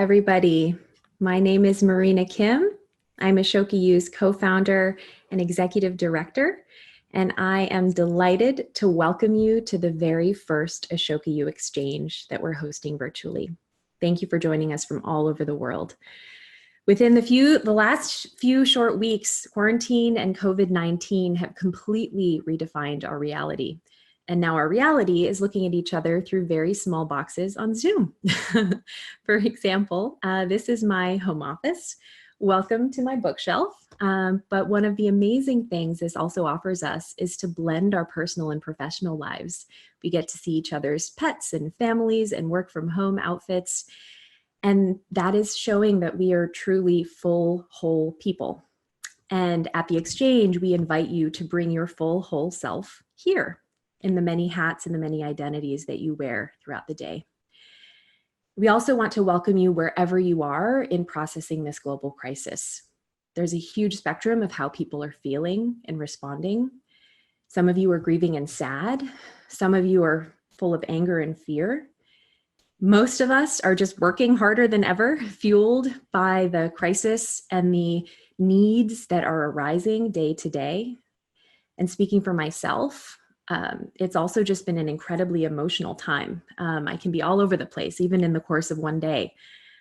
everybody. My name is Marina Kim. I'm Ashoka U's co-founder and executive director, and I am delighted to welcome you to the very first Ashoka U exchange that we're hosting virtually. Thank you for joining us from all over the world. Within the last few short weeks, quarantine and COVID-19 have completely redefined our reality. And now our reality is looking at each other through very small boxes on Zoom. For example, this is my home office. Welcome to my bookshelf. But one of the amazing things this also offers us is to blend our personal and professional lives. We get to see each other's pets and families and work from home outfits. And that is showing that we are truly full, whole people. And at the exchange, we invite you to bring your full, whole self here in the many hats and the many identities that you wear throughout the day. We also want to welcome you wherever you are in processing this global crisis. There's a huge spectrum of how people are feeling and responding. Some of you are grieving and sad. Some of you are full of anger and fear. Most of us are just working harder than ever, fueled by the crisis and the needs that are arising day to day. And speaking for myself, it's also just been an incredibly emotional time. I can be all over the place, even in the course of one day.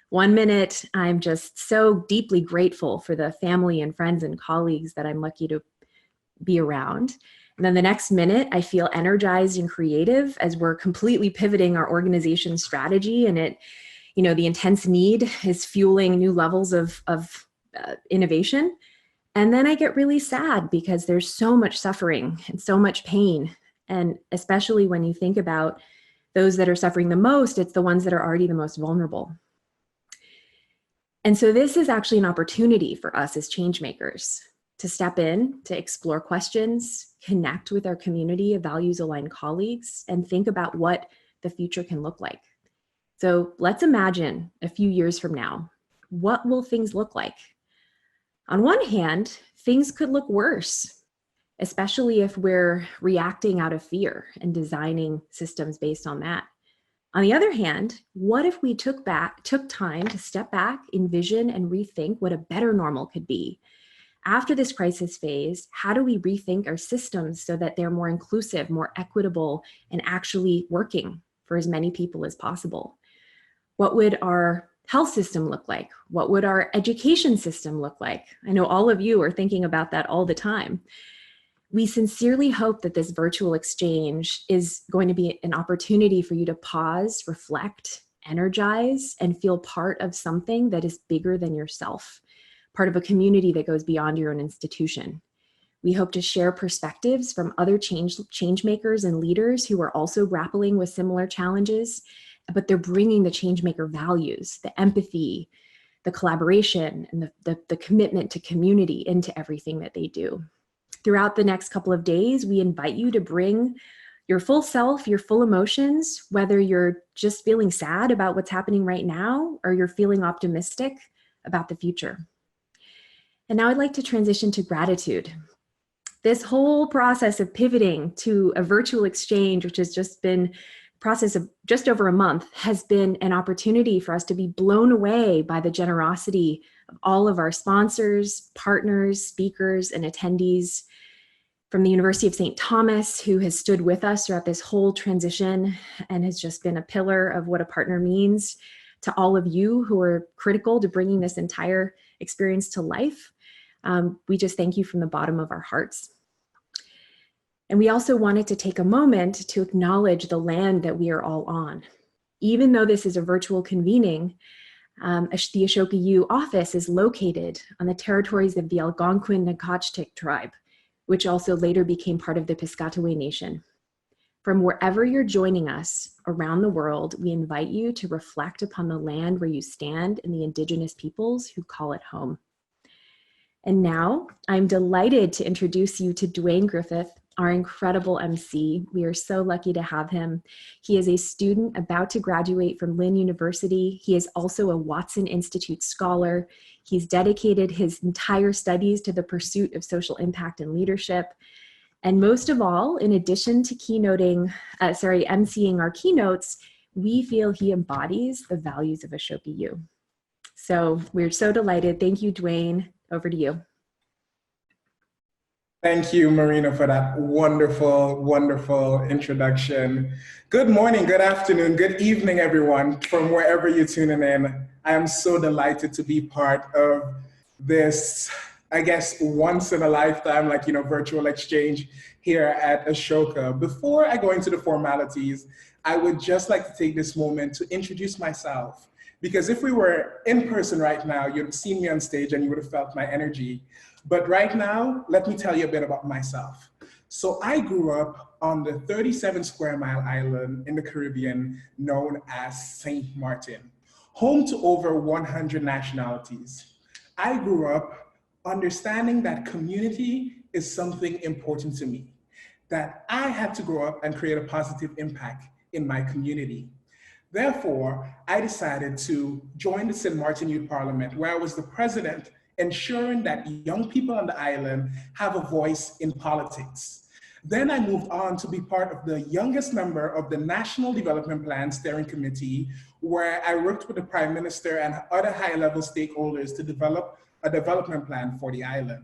1 minute, I'm just so deeply grateful for the family and friends and colleagues that I'm lucky to be around. And then the next minute, I feel energized and creative as we're completely pivoting our organization's strategy, and the intense need is fueling new levels of innovation. And then I get really sad because there's so much suffering and so much pain. And especially when you think about those that are suffering the most, it's the ones that are already the most vulnerable. And so this is actually an opportunity for us as changemakers to step in, to explore questions, connect with our community of values-aligned colleagues, and think about what the future can look like. So let's imagine a few years from now, what will things look like? On one hand, things could look worse, especially if we're reacting out of fear and designing systems based on that. On the other hand, what if we took time to step back, envision, and rethink what a better normal could be? After this crisis phase, how do we rethink our systems so that they're more inclusive, more equitable, and actually working for as many people as possible? What would our health system look like? What would our education system look like? I know all of you are thinking about that all the time. We sincerely hope that this virtual exchange is going to be an opportunity for you to pause, reflect, energize, and feel part of something that is bigger than yourself, part of a community that goes beyond your own institution. We hope to share perspectives from other change makers and leaders who are also grappling with similar challenges, but they're bringing the changemaker values, the empathy, the collaboration, and the commitment to community into everything that they do. Throughout the next couple of days, we invite you to bring your full self, your full emotions, whether you're just feeling sad about what's happening right now, or you're feeling optimistic about the future. And now I'd like to transition to gratitude. This whole process of pivoting to a virtual exchange, which has just been process of just over a month, has been an opportunity for us to be blown away by the generosity of all of our sponsors, partners, speakers, and attendees from the University of St. Thomas, who has stood with us throughout this whole transition and has just been a pillar of what a partner means, to all of you who are critical to bringing this entire experience to life. We just thank you from the bottom of our hearts. And we also wanted to take a moment to acknowledge the land that we are all on. Even though this is a virtual convening, the Ashoka U office is located on the territories of the Algonquin-Nacotchtick tribe, which also later became part of the Piscataway Nation. From wherever you're joining us around the world, we invite you to reflect upon the land where you stand and the indigenous peoples who call it home. And now I'm delighted to introduce you to Dwayne Griffith, our incredible MC. We are so lucky to have him. He is a student about to graduate from Lynn University. He is also a Watson Institute scholar. He's dedicated his entire studies to the pursuit of social impact and leadership. And most of all, in addition to emceeing our keynotes, we feel he embodies the values of Ashoka U. So we're so delighted. Thank you, Dwayne. Over to you. Thank you, Marina, for that wonderful, wonderful introduction. Good morning, good afternoon, good evening, everyone, from wherever you're tuning in. I am so delighted to be part of this, I guess, once in a lifetime, virtual exchange here at Ashoka. Before I go into the formalities, I would just like to take this moment to introduce myself. Because if we were in person right now, you'd have seen me on stage and you would have felt my energy. But right now, let me tell you a bit about myself. So I grew up on the 37 square mile island in the Caribbean known as St. Martin, home to over 100 nationalities. I grew up understanding that community is something important to me, that I had to grow up and create a positive impact in my community. Therefore, I decided to join the St. Martin Youth Parliament, where I was the president, ensuring that young people on the island have a voice in politics. Then I moved on to be part of the youngest member of the National Development Plan Steering Committee, where I worked with the Prime Minister and other high-level stakeholders to develop a development plan for the island.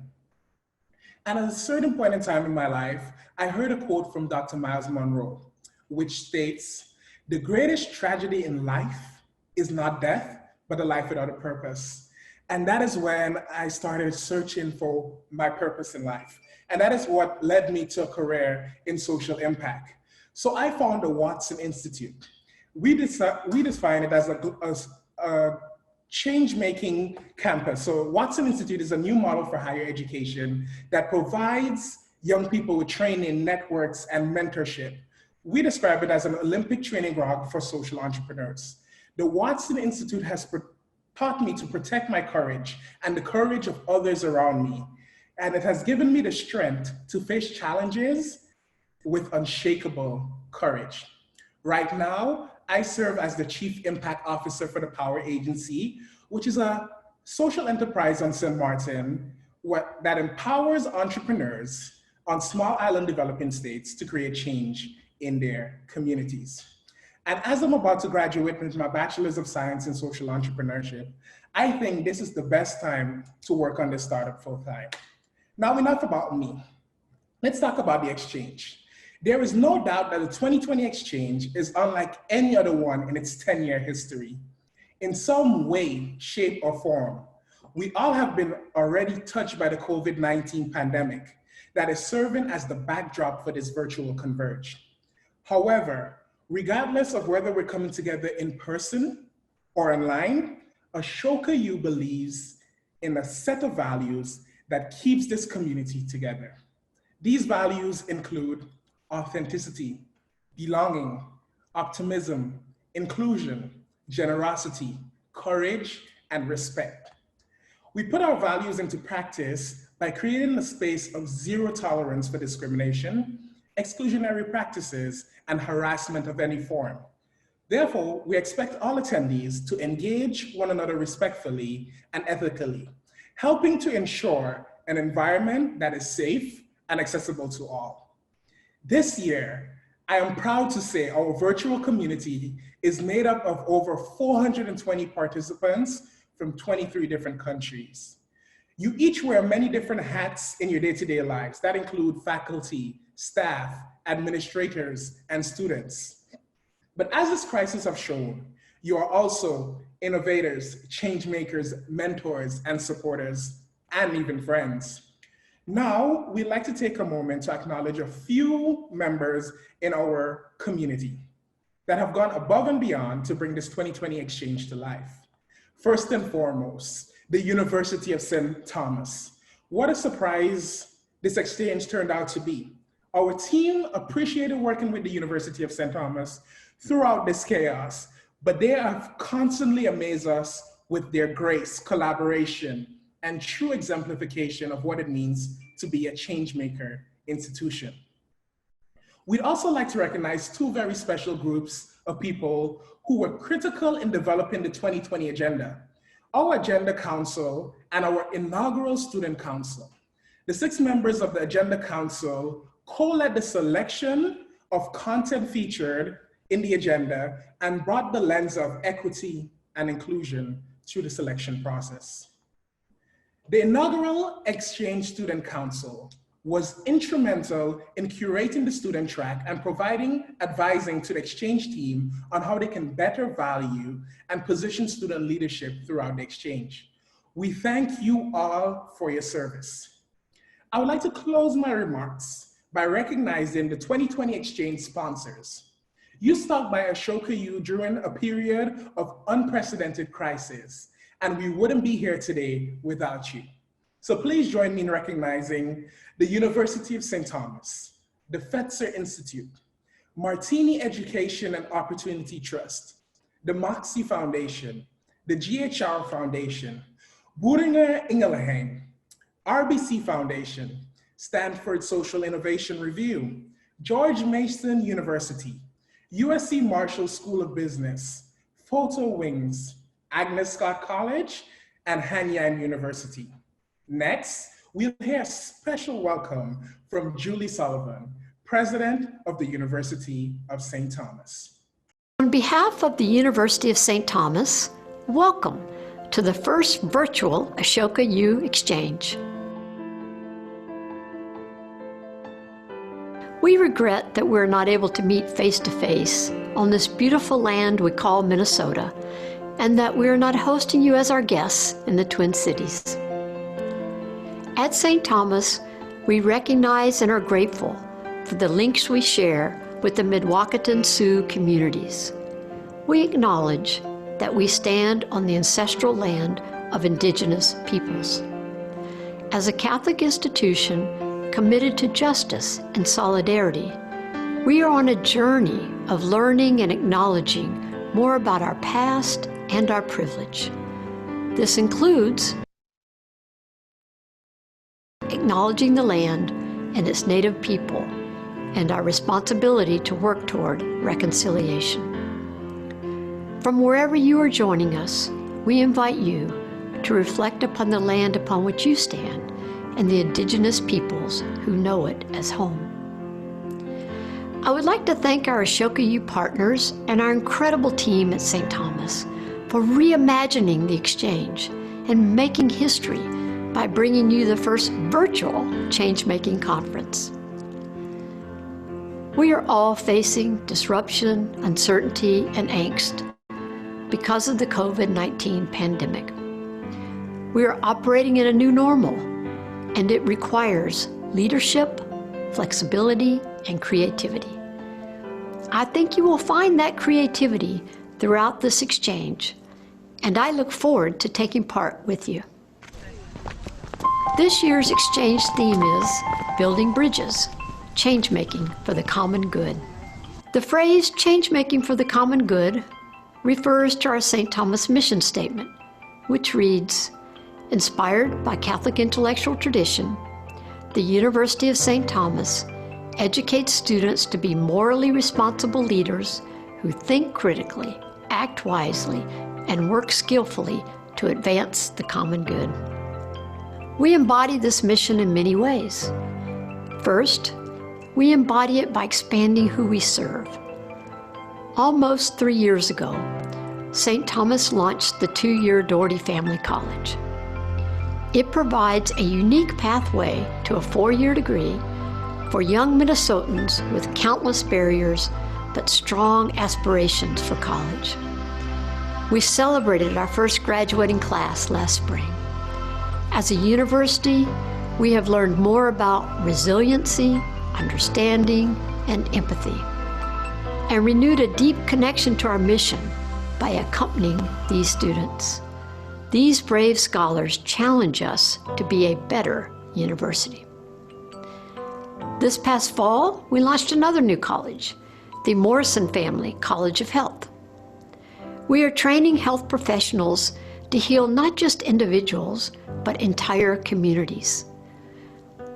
And at a certain point in time in my life, I heard a quote from Dr. Miles Monroe, which states, "The greatest tragedy in life is not death, but a life without a purpose." And that is when I started searching for my purpose in life. And that is what led me to a career in social impact. So I found the Watson Institute. We define it as a change-making campus. So Watson Institute is a new model for higher education that provides young people with training, networks, and mentorship. We describe it as an Olympic training ground for social entrepreneurs. The Watson Institute has taught me to protect my courage and the courage of others around me. And it has given me the strength to face challenges with unshakable courage. Right now, I serve as the Chief Impact Officer for the Power Agency, which is a social enterprise on St. Martin that empowers entrepreneurs on small island developing states to create change in their communities. And as I'm about to graduate with my Bachelor's of Science in Social Entrepreneurship, I think this is the best time to work on this startup full time. Now, enough about me. Let's talk about the exchange. There is no doubt that the 2020 exchange is unlike any other one in its 10-year history. In some way, shape, or form, we all have been already touched by the COVID-19 pandemic that is serving as the backdrop for this virtual converge. However, regardless of whether we're coming together in person or online, Ashoka U believes in a set of values that keeps this community together. These values include authenticity, belonging, optimism, inclusion, generosity, courage, and respect. We put our values into practice by creating a space of zero tolerance for discrimination, exclusionary practices, and harassment of any form. Therefore, we expect all attendees to engage one another respectfully and ethically, helping to ensure an environment that is safe and accessible to all. This year, I am proud to say our virtual community is made up of over 420 participants from 23 different countries. You each wear many different hats in your day-to-day lives that include faculty, staff, administrators, and students. But as this crisis has shown, you are also innovators, change makers, mentors, and supporters, and even friends. Now, we'd like to take a moment to acknowledge a few members in our community that have gone above and beyond to bring this 2020 exchange to life. First and foremost, the University of St. Thomas. What a surprise this exchange turned out to be. Our team appreciated working with the University of St. Thomas throughout this chaos, but they have constantly amazed us with their grace, collaboration, and true exemplification of what it means to be a changemaker institution. We'd also like to recognize two very special groups of people who were critical in developing the 2020 agenda: our Agenda Council and our inaugural Student Council. The 6 members of the Agenda Council co-led the selection of content featured in the agenda and brought the lens of equity and inclusion through the selection process. The inaugural Exchange Student Council was instrumental in curating the student track and providing advising to the exchange team on how they can better value and position student leadership throughout the exchange. We thank you all for your service. I would like to close my remarks by recognizing the 2020 exchange sponsors. You stuck by Ashoka U during a period of unprecedented crisis, and we wouldn't be here today without you. So please join me in recognizing the University of St. Thomas, the Fetzer Institute, Martini Education and Opportunity Trust, the Moxie Foundation, the GHR Foundation, Boehringer Ingelheim, RBC Foundation, Stanford Social Innovation Review, George Mason University, USC Marshall School of Business, Photo Wings, Agnes Scott College, and Hanyang University. Next, we'll hear a special welcome from Julie Sullivan, President of the University of St. Thomas. On behalf of the University of St. Thomas, welcome to the first virtual Ashoka U Exchange. We regret that we're not able to meet face-to-face on this beautiful land we call Minnesota, and that we are not hosting you as our guests in the Twin Cities. At St. Thomas, we recognize and are grateful for the links we share with the Mdewakanton Sioux communities. We acknowledge that we stand on the ancestral land of Indigenous peoples. As a Catholic institution committed to justice and solidarity, we are on a journey of learning and acknowledging more about our past and our privilege. This includes acknowledging the land and its native people and our responsibility to work toward reconciliation. From wherever you are joining us, we invite you to reflect upon the land upon which you stand and the Indigenous peoples who know it as home. I would like to thank our Ashoka U partners and our incredible team at St. Thomas for reimagining the exchange and making history by bringing you the first virtual change-making conference. We are all facing disruption, uncertainty, and angst because of the COVID-19 pandemic. We are operating in a new normal, and it requires leadership, flexibility, and creativity. I think you will find that creativity throughout this exchange, and I look forward to taking part with you. This year's exchange theme is Building Bridges, Change-Making for the Common Good. The phrase change-making for the common good refers to our St. Thomas mission statement, which reads, inspired by Catholic intellectual tradition, the University of St. Thomas educates students to be morally responsible leaders who think critically, act wisely, and work skillfully to advance the common good. We embody this mission in many ways. First, we embody it by expanding who we serve. Almost 3 years ago, St. Thomas launched the 2-year Doherty Family College. It provides a unique pathway to a 4-year degree for young Minnesotans with countless barriers but strong aspirations for college. We celebrated our first graduating class last spring. As a university, we have learned more about resiliency, understanding, and empathy, and renewed a deep connection to our mission by accompanying these students. These brave scholars challenge us to be a better university. This past fall, we launched another new college, the Morrison Family College of Health. We are training health professionals to heal not just individuals, but entire communities.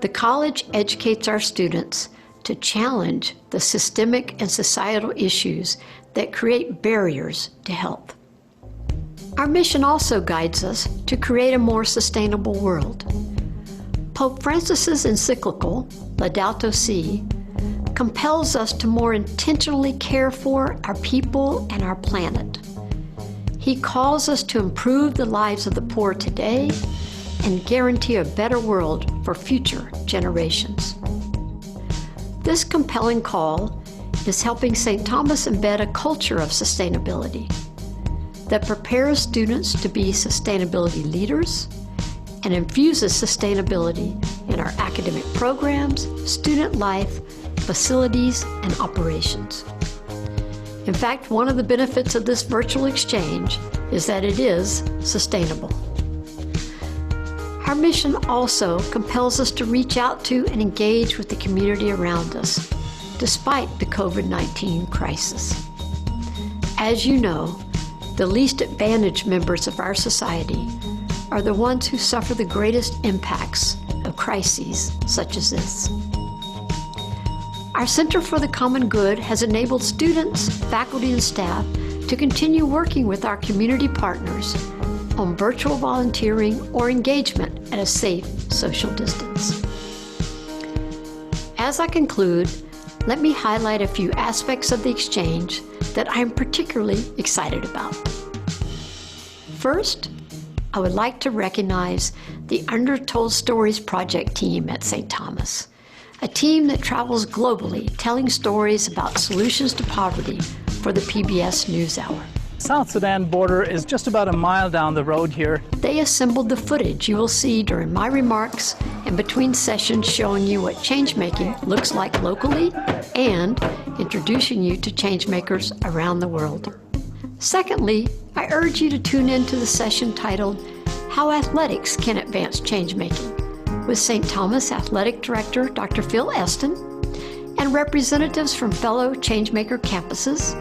The college educates our students to challenge the systemic and societal issues that create barriers to health. Our mission also guides us to create a more sustainable world. Pope Francis's encyclical, Laudato Si, compels us to more intentionally care for our people and our planet. He calls us to improve the lives of the poor today and guarantee a better world for future generations. This compelling call is helping St. Thomas embed a culture of sustainability that prepares students to be sustainability leaders and infuses sustainability in our academic programs, student life, facilities, and operations. In fact, one of the benefits of this virtual exchange is that it is sustainable. Our mission also compels us to reach out to and engage with the community around us, despite the COVID-19 crisis. As you know, the least advantaged members of our society are the ones who suffer the greatest impacts of crises such as this. Our Center for the Common Good has enabled students, faculty, and staff to continue working with our community partners on virtual volunteering or engagement at a safe social distance. As I conclude, let me highlight a few aspects of the exchange that I am particularly excited about. First, I would like to recognize the Undertold Stories project team at St. Thomas, a team that travels globally telling stories about solutions to poverty for the PBS NewsHour. South Sudan border is just about a mile down the road here. They assembled the footage you will see during my remarks and between sessions showing you what change-making looks like locally and introducing you to change-makers around the world. Secondly, I urge you to tune in to the session titled How Athletics Can Advance Change-Making with St. Thomas Athletic Director Dr. Phil Eston and representatives from fellow changemaker campuses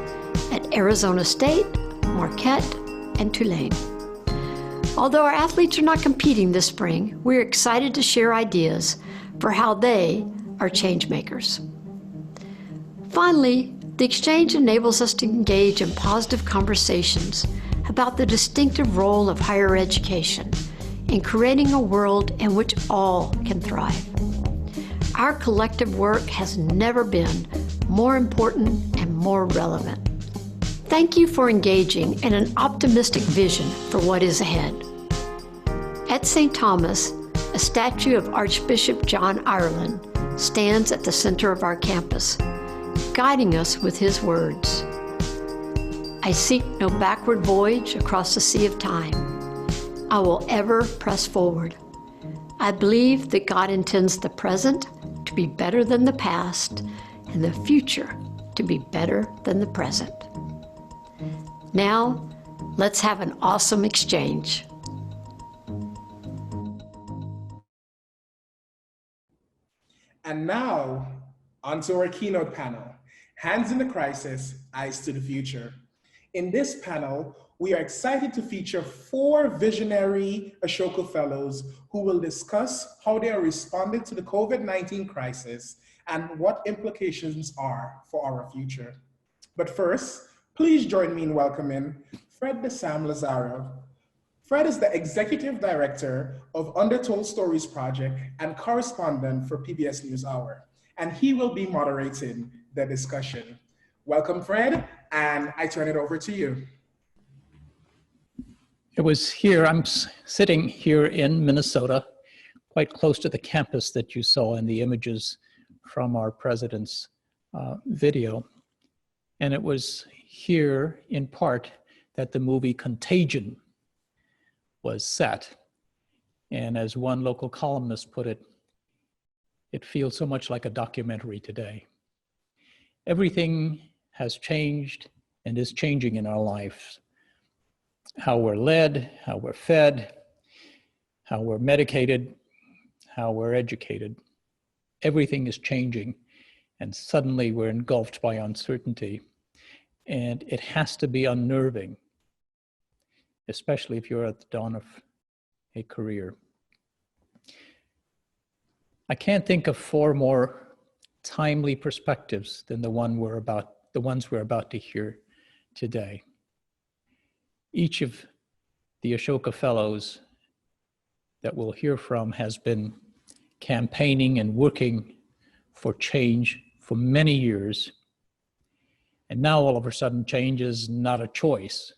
at Arizona State, Marquette, and Tulane. Although our athletes are not competing this spring, we're excited to share ideas for how they are change makers. Finally, the exchange enables us to engage in positive conversations about the distinctive role of higher education in creating a world in which all can thrive. Our collective work has never been more important and more relevant. Thank you for engaging in an optimistic vision for what is ahead. At St. Thomas, a statue of Archbishop John Ireland stands at the center of our campus, guiding us with his words. I seek no backward voyage across the sea of time. I will ever press forward. I believe that God intends the present to be better than the past and the future to be better than the present. Now, let's have an awesome exchange. And now, onto our keynote panel, Hands in the Crisis, Eyes to the Future. In this panel, we are excited to feature 4 visionary Ashoka Fellows who will discuss how they are responding to the COVID-19 crisis and what implications are for our future. But first, please join me in welcoming Fred de Sam Lazaro. Fred is the Executive Director of Undertold Stories Project and correspondent for PBS NewsHour, and he will be moderating the discussion. Welcome, Fred, and I turn it over to you. It was here, I'm sitting here in Minnesota, quite close to the campus that you saw in the images from our president's video. And it was here, in part, that the movie Contagion was set. And as one local columnist put it, it feels so much like a documentary today. Everything has changed and is changing in our lives. How we're led, how we're fed, how we're medicated, how we're educated. Everything is changing, and suddenly we're engulfed by uncertainty. And it has to be unnerving, especially if you're at the dawn of a career. I can't think of 4 more timely perspectives than the ones we're about to hear today. Each of the Ashoka Fellows that we'll hear from has been campaigning and working for change for many years. And now all of a sudden change is not a choice.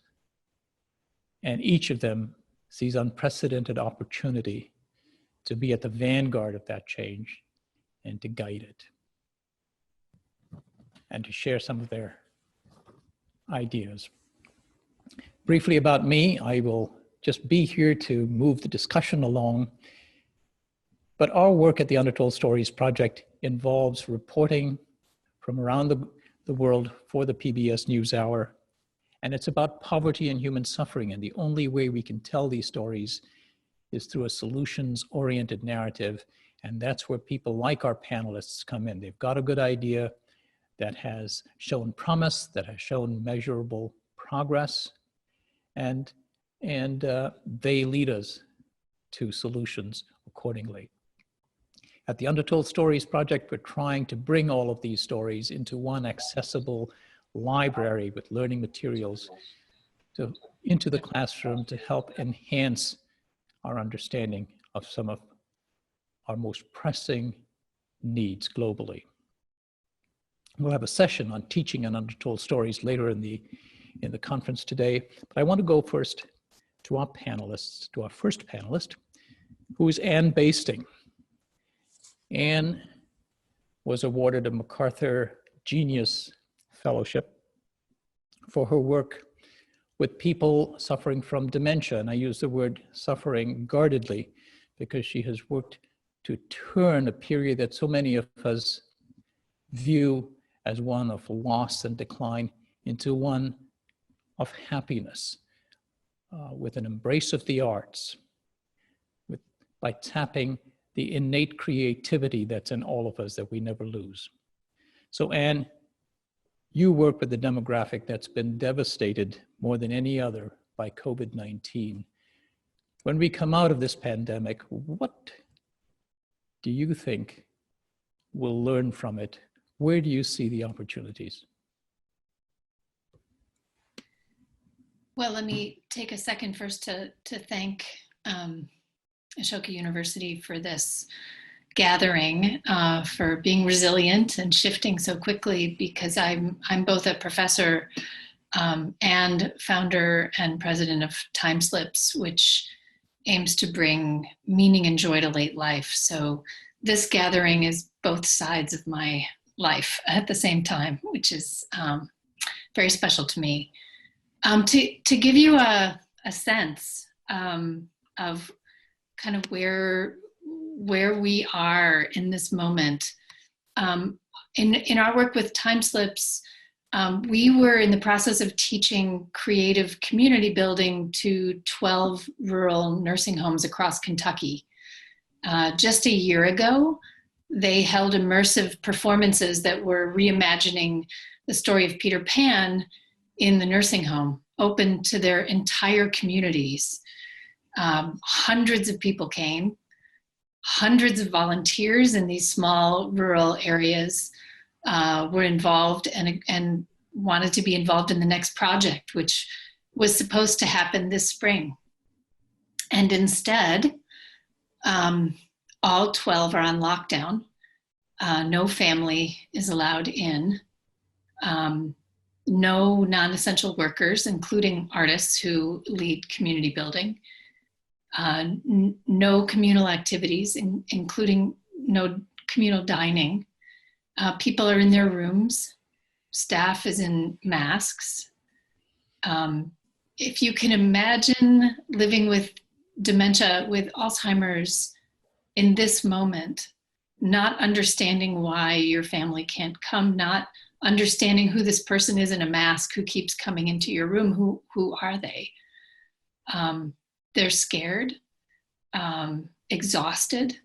And each of them sees unprecedented opportunity to be at the vanguard of that change and to guide it and to share some of their ideas. Briefly about me, I will just be here to move the discussion along. But our work at the Undertold Stories project involves reporting from around the world for the PBS NewsHour. And it's about poverty and human suffering. And the only way we can tell these stories is through a solutions-oriented narrative. And that's where people like our panelists come in. They've got a good idea that has shown promise, that has shown measurable progress, and they lead us to solutions accordingly. At the Undertold Stories project, we're trying to bring all of these stories into one accessible library with learning materials into the classroom to help enhance our understanding of some of our most pressing needs globally. We'll have a session on teaching and Undertold Stories later in the conference today, but I want to go first to our panelists, to our first panelist, who is Anne Basting. Anne was awarded a MacArthur Genius Fellowship for her work with people suffering from dementia. And I use the word suffering guardedly because she has worked to turn a period that so many of us view as one of loss and decline into one of happiness, with an embrace of the arts, by tapping the innate creativity that's in all of us that we never lose. So Anne, you work with the demographic that's been devastated more than any other by COVID-19. When we come out of this pandemic, what do you think we'll learn from it? Where do you see the opportunities? Well, let me take a second first to thank Ashoka University for this gathering, for being resilient and shifting so quickly, because I'm both a professor and founder and president of Timeslips, which aims to bring meaning and joy to late life. So this gathering is both sides of my life at the same time, which is very special to me. To give you a sense of kind of where we are in this moment, in our work with Timeslips, we were in the process of teaching creative community building to 12 rural nursing homes across Kentucky. Just a year ago, they held immersive performances that were reimagining the story of Peter Pan in the nursing home, open to their entire communities. Hundreds of people came, hundreds of volunteers in these small rural areas were involved and wanted to be involved in the next project, which was supposed to happen this spring. And instead, all 12 are on lockdown. No family is allowed in. No non-essential workers, including artists who lead community building. No communal activities, including no communal dining. People are in their rooms. Staff is in masks. If you can imagine living with dementia, with Alzheimer's in this moment, not understanding why your family can't come, not understanding who this person is in a mask who keeps coming into your room, who are they? They're scared, exhausted,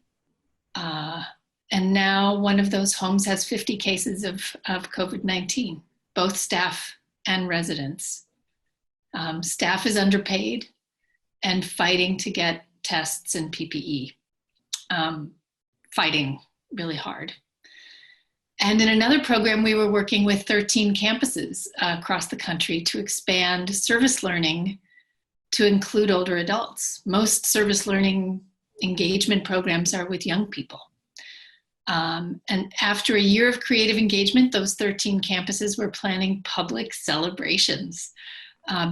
and now one of those homes has 50 cases of COVID-19, both staff and residents. Staff is underpaid and fighting to get tests and PPE, fighting really hard. And in another program, we were working with 13 campuses across the country to expand service learning to include older adults. Most service learning engagement programs are with young people. And after a year of creative engagement, those 13 campuses were planning public celebrations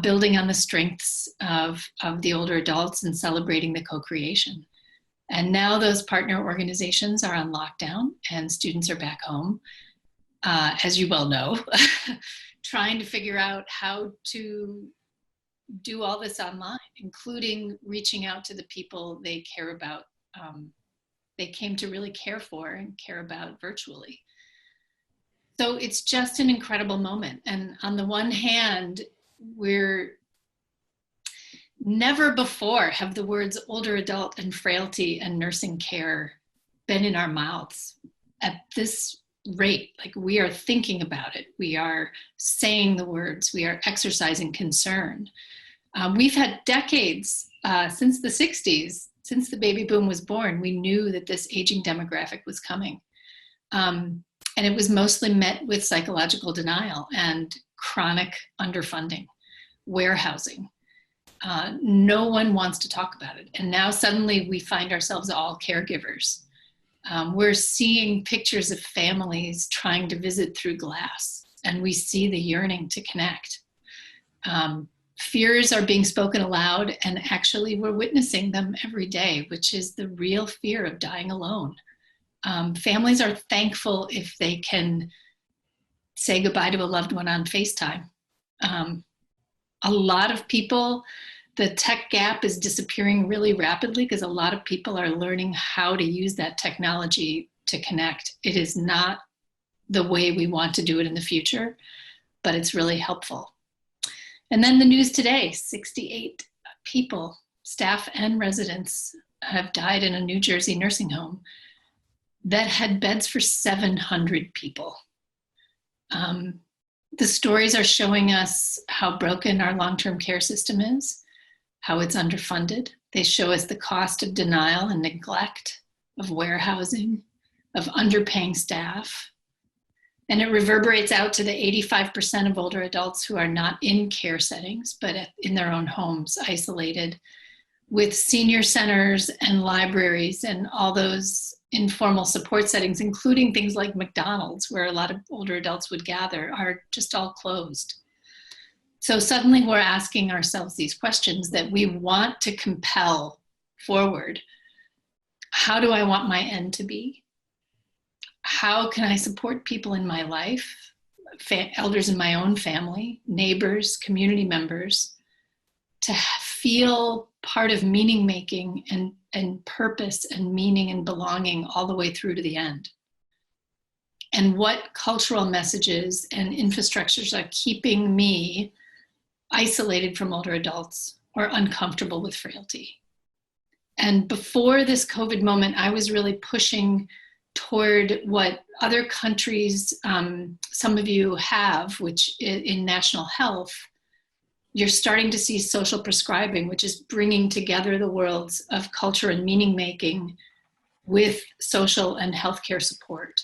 building on the strengths of the older adults and celebrating the co-creation. And now those partner organizations are on lockdown and students are back home, as you well know, trying to figure out how to do all this online, including reaching out to the people they care about, they came to really care for and care about virtually. So it's just an incredible moment. And on the one hand, we're never before have the words older adult and frailty and nursing care been in our mouths at this rate. Like, we are thinking about it. We are saying the words. We are exercising concern. We've had decades since the 60s, since the baby boom was born, we knew that this aging demographic was coming. And it was mostly met with psychological denial and chronic underfunding, warehousing. No one wants to talk about it. And now suddenly we find ourselves all caregivers. We're seeing pictures of families trying to visit through glass, and we see the yearning to connect. Fears are being spoken aloud, and actually we're witnessing them every day, which is the real fear of dying alone. Families are thankful if they can say goodbye to a loved one on FaceTime. A lot of people, the tech gap is disappearing really rapidly because a lot of people are learning how to use that technology to connect. It is not the way we want to do it in the future, but it's really helpful. And then the news today, 68 people, staff and residents, have died in a New Jersey nursing home that had beds for 700 people. The stories are showing us how broken our long-term care system is, how it's underfunded. They show us the cost of denial and neglect, of warehousing, of underpaying staff. And it reverberates out to the 85% of older adults who are not in care settings, but in their own homes, isolated, with senior centers and libraries and all those informal support settings, including things like McDonald's, where a lot of older adults would gather, are just all closed. So suddenly we're asking ourselves these questions that we want to compel forward. How do I want my end to be? How can I support people in my life, elders in my own family, neighbors, community members, to feel part of meaning making and purpose and meaning and belonging all the way through to the end? And what cultural messages and infrastructures are keeping me isolated from older adults or uncomfortable with frailty? And before this COVID moment, I was really pushing toward what other countries, some of you have, which in national health, you're starting to see social prescribing, which is bringing together the worlds of culture and meaning making with social and healthcare support,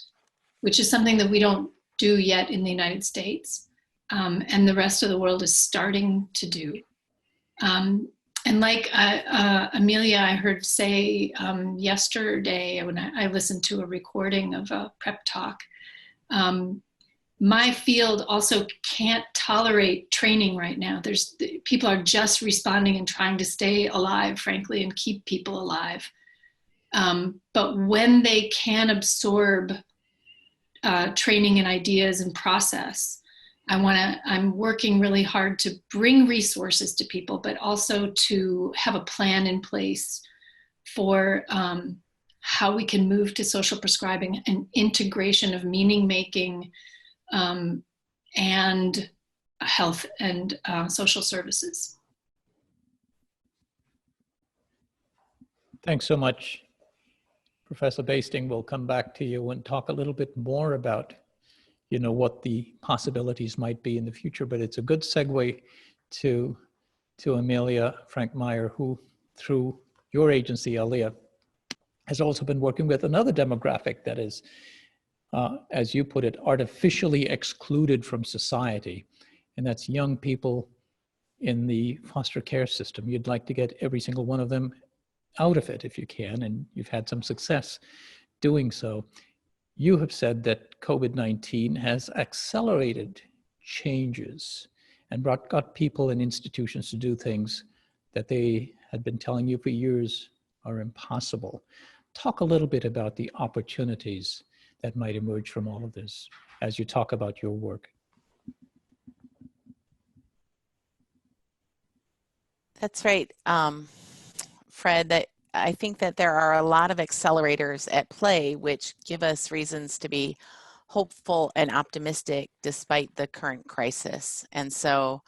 which is something that we don't do yet in the United States, and the rest of the world is starting to do. And like Amelia, I heard say yesterday when I listened to a recording of a prep talk, my field also can't tolerate training right now. People are just responding and trying to stay alive, frankly, and keep people alive. But when they can absorb training and ideas and process, I'm working really hard to bring resources to people, but also to have a plan in place for how we can move to social prescribing and integration of meaning making and health and social services. Thanks so much, Professor Basting. We'll come back to you and talk a little bit more about, you know, what the possibilities might be in the future, but it's a good segue to Amelia Frank-Meyer, who through your agency, Alia, has also been working with another demographic that is, as you put it, artificially excluded from society, and that's young people in the foster care system. You'd like to get every single one of them out of it if you can, and you've had some success doing so. You have said that COVID-19 has accelerated changes and got people and institutions to do things that they had been telling you for years are impossible. Talk a little bit about the opportunities that might emerge from all of this as you talk about your work. That's right, Fred. That I think that there are a lot of accelerators at play which give us reasons to be hopeful and optimistic despite the current crisis. And so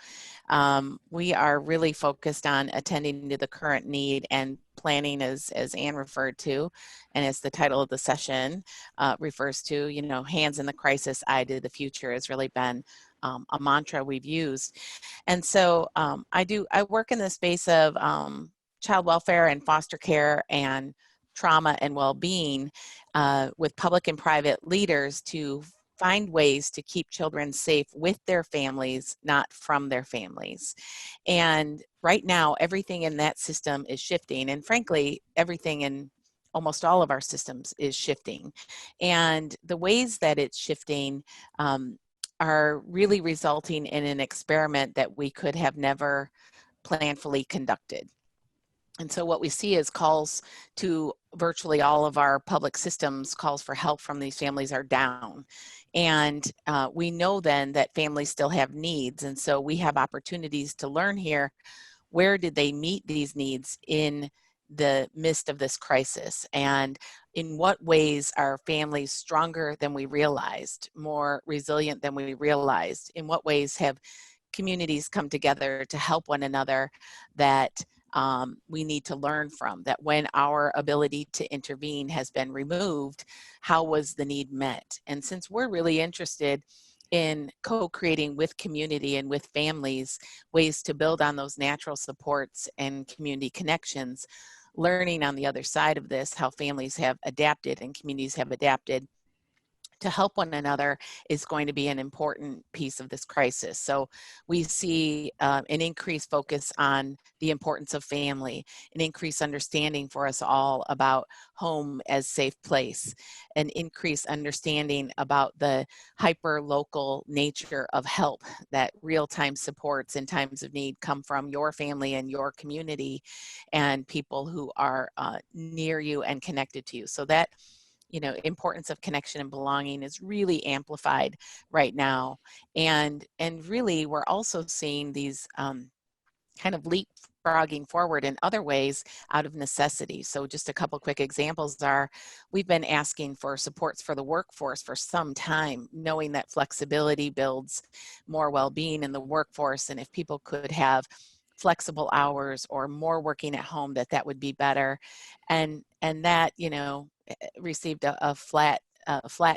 we are really focused on attending to the current need and planning, as Anne referred to, and as the title of the session refers to, you know, hands in the crisis, eye to the future has really been a mantra we've used. And so I work in the space of child welfare and foster care and trauma and well-being with public and private leaders to find ways to keep children safe with their families, not from their families. And right now, everything in that system is shifting. And frankly, everything in almost all of our systems is shifting. And the ways that it's shifting are really resulting in an experiment that we could have never planfully conducted. And so what we see is calls to virtually all of our public systems, calls for help from these families are down. And we know then that families still have needs. And so we have opportunities to learn here, where did they meet these needs in the midst of this crisis? And in what ways are families stronger than we realized, more resilient than we realized? In what ways have communities come together to help one another that we need to learn from, that when our ability to intervene has been removed, how was the need met? And since we're really interested in co-creating with community and with families ways to build on those natural supports and community connections, learning on the other side of this how families have adapted and communities have adapted to help one another is going to be an important piece of this crisis. So we see an increased focus on the importance of family, an increased understanding for us all about home as safe place, an increased understanding about the hyper-local nature of help, that real-time supports in times of need come from your family and your community and people who are near you and connected to you. So that, you know, importance of connection and belonging is really amplified right now. And really, we're also seeing these kind of leapfrogging forward in other ways out of necessity. So just a couple quick examples are, we've been asking for supports for the workforce for some time, knowing that flexibility builds more well-being in the workforce. And if people could have flexible hours or more working at home, that would be better. And that, you know, received a flat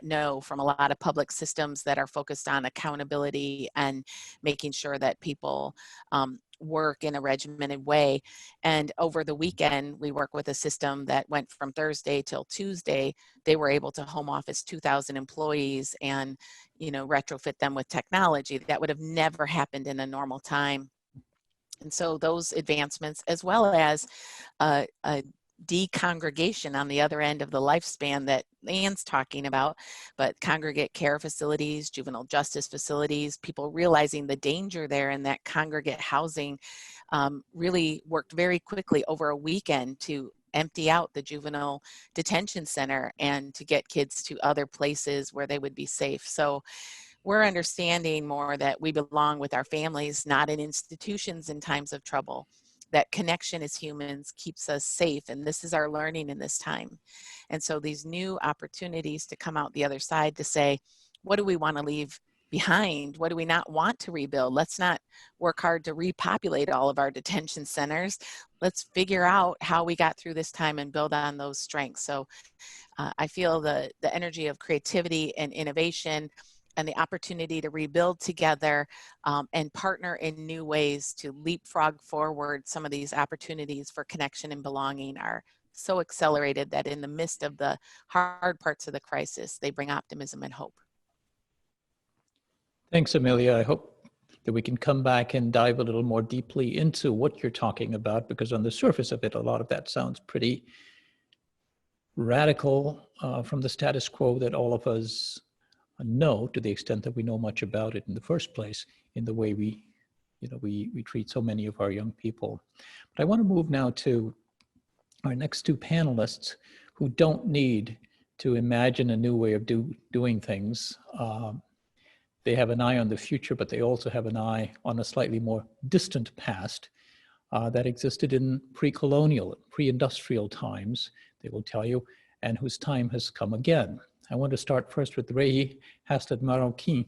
no from a lot of public systems that are focused on accountability and making sure that people work in a regimented way. And over the weekend, we work with a system that went from Thursday till Tuesday. They were able to home office 2,000 employees and, you know, retrofit them with technology that would have never happened in a normal time. And so those advancements, as well as a decongregation on the other end of the lifespan that Anne's talking about, but congregate care facilities, juvenile justice facilities, people realizing the danger there in that congregate housing really worked very quickly over a weekend to empty out the juvenile detention center and to get kids to other places where they would be safe. So we're understanding more that we belong with our families, not in institutions in times of trouble. That connection as humans keeps us safe, and this is our learning in this time. And so these new opportunities to come out the other side to say, what do we want to leave behind? What do we not want to rebuild? Let's not work hard to repopulate all of our detention centers. Let's figure out how we got through this time and build on those strengths. So I feel the energy of creativity and innovation and the opportunity to rebuild together and partner in new ways to leapfrog forward some of these opportunities for connection and belonging are so accelerated that in the midst of the hard parts of the crisis, they bring optimism and hope. Thanks, Amelia. I hope that we can come back and dive a little more deeply into what you're talking about, because on the surface of it, a lot of that sounds pretty radical from the status quo that all of us know, to the extent that we know much about it in the first place, in the way we we treat so many of our young people. But I want to move now to our next two panelists who don't need to imagine a new way of doing things. They have an eye on the future, but they also have an eye on a slightly more distant past that existed in pre-colonial, pre-industrial times, they will tell you, and whose time has come again. I want to start first with Ray Hastad-Marroquin.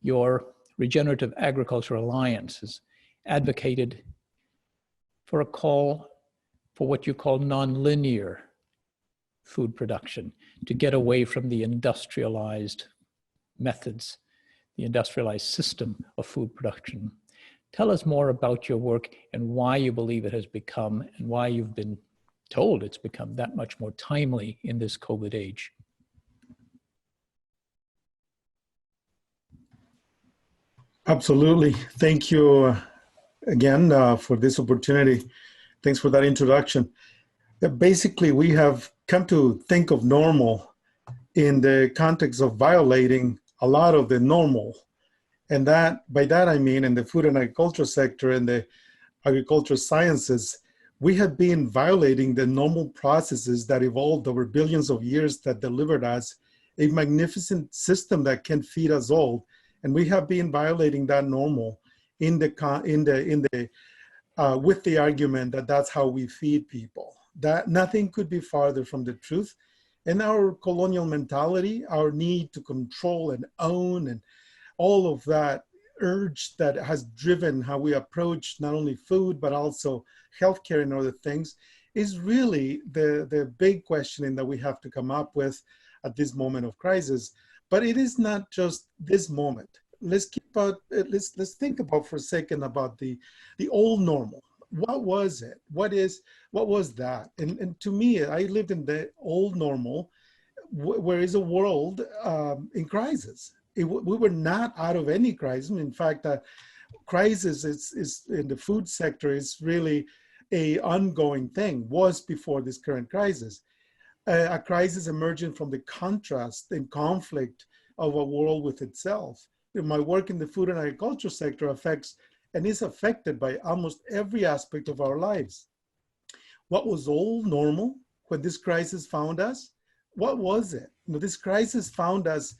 Your Regenerative Agriculture Alliance has advocated for a call for what you call nonlinear food production, to get away from the industrialized methods, the industrialized system of food production. Tell us more about your work and why you believe it has become, and why you've been told it's become that much more timely in this COVID age. Absolutely. Thank you again for this opportunity. Thanks for that introduction. Basically, we have come to think of normal in the context of violating a lot of the normal. And that, by that I mean in the food and agriculture sector and the agricultural sciences, we have been violating the normal processes that evolved over billions of years that delivered us a magnificent system that can feed us all. And we have been violating that normal with the argument that that's how we feed people. That nothing could be farther from the truth. And our colonial mentality, our need to control and own, and all of that urge that has driven how we approach not only food, but also healthcare and other things, is really the big questioning that we have to come up with at this moment of crisis. But it is not just this moment. Let's think about for a second about the old normal. What was it? What was that? And to me, I lived in the old normal, where is a world in crisis. We were not out of any crisis. In fact, crisis is in the food sector is really a ongoing thing, was before this current crisis. A crisis emerging from the contrast and conflict of a world with itself. My work in the food and agriculture sector affects and is affected by almost every aspect of our lives. What was old normal when this crisis found us? What was it? This crisis found us,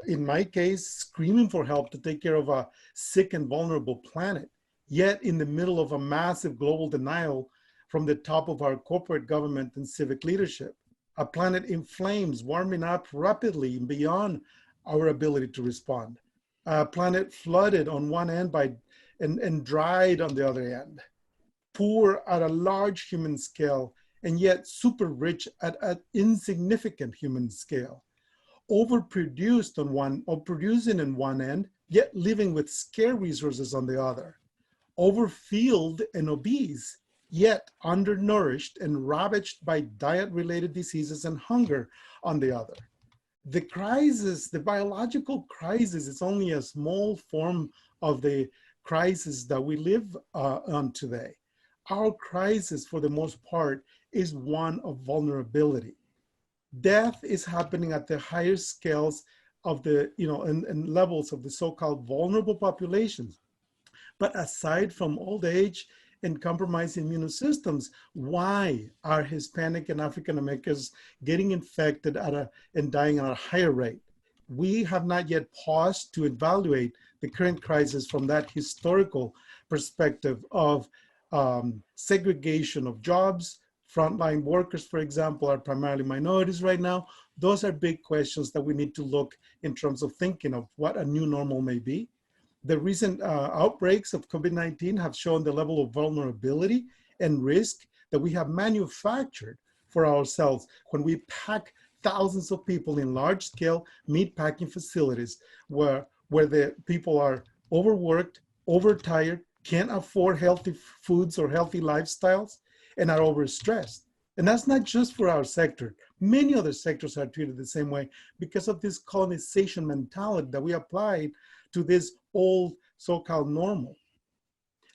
in my case, screaming for help to take care of a sick and vulnerable planet, yet in the middle of a massive global denial from the top of our corporate government and civic leadership. A planet in flames, warming up rapidly and beyond our ability to respond. A planet flooded on one end and dried on the other end. Poor at a large human scale, and yet super rich at an insignificant human scale. Overproduced producing in one end, yet living with scarce resources on the other. Overfilled and obese, yet undernourished and ravaged by diet-related diseases and hunger on the other. The crisis, the biological crisis, is only a small form of the crisis that we live on today. Our crisis, for the most part, is one of vulnerability. Death is happening at the higher scales of the, and levels of the so-called vulnerable populations. But aside from old age and compromised immune systems, why are Hispanic and African Americans getting infected and dying at a higher rate? We have not yet paused to evaluate the current crisis from that historical perspective of segregation of jobs. Frontline workers, for example, are primarily minorities right now. Those are big questions that we need to look in terms of thinking of what a new normal may be. The recent outbreaks of COVID-19 have shown the level of vulnerability and risk that we have manufactured for ourselves when we pack thousands of people in large-scale meat packing facilities where the people are overworked, overtired, can't afford healthy foods or healthy lifestyles, and are overstressed. And that's not just for our sector. Many other sectors are treated the same way because of this colonization mentality that we applied to this old so-called normal.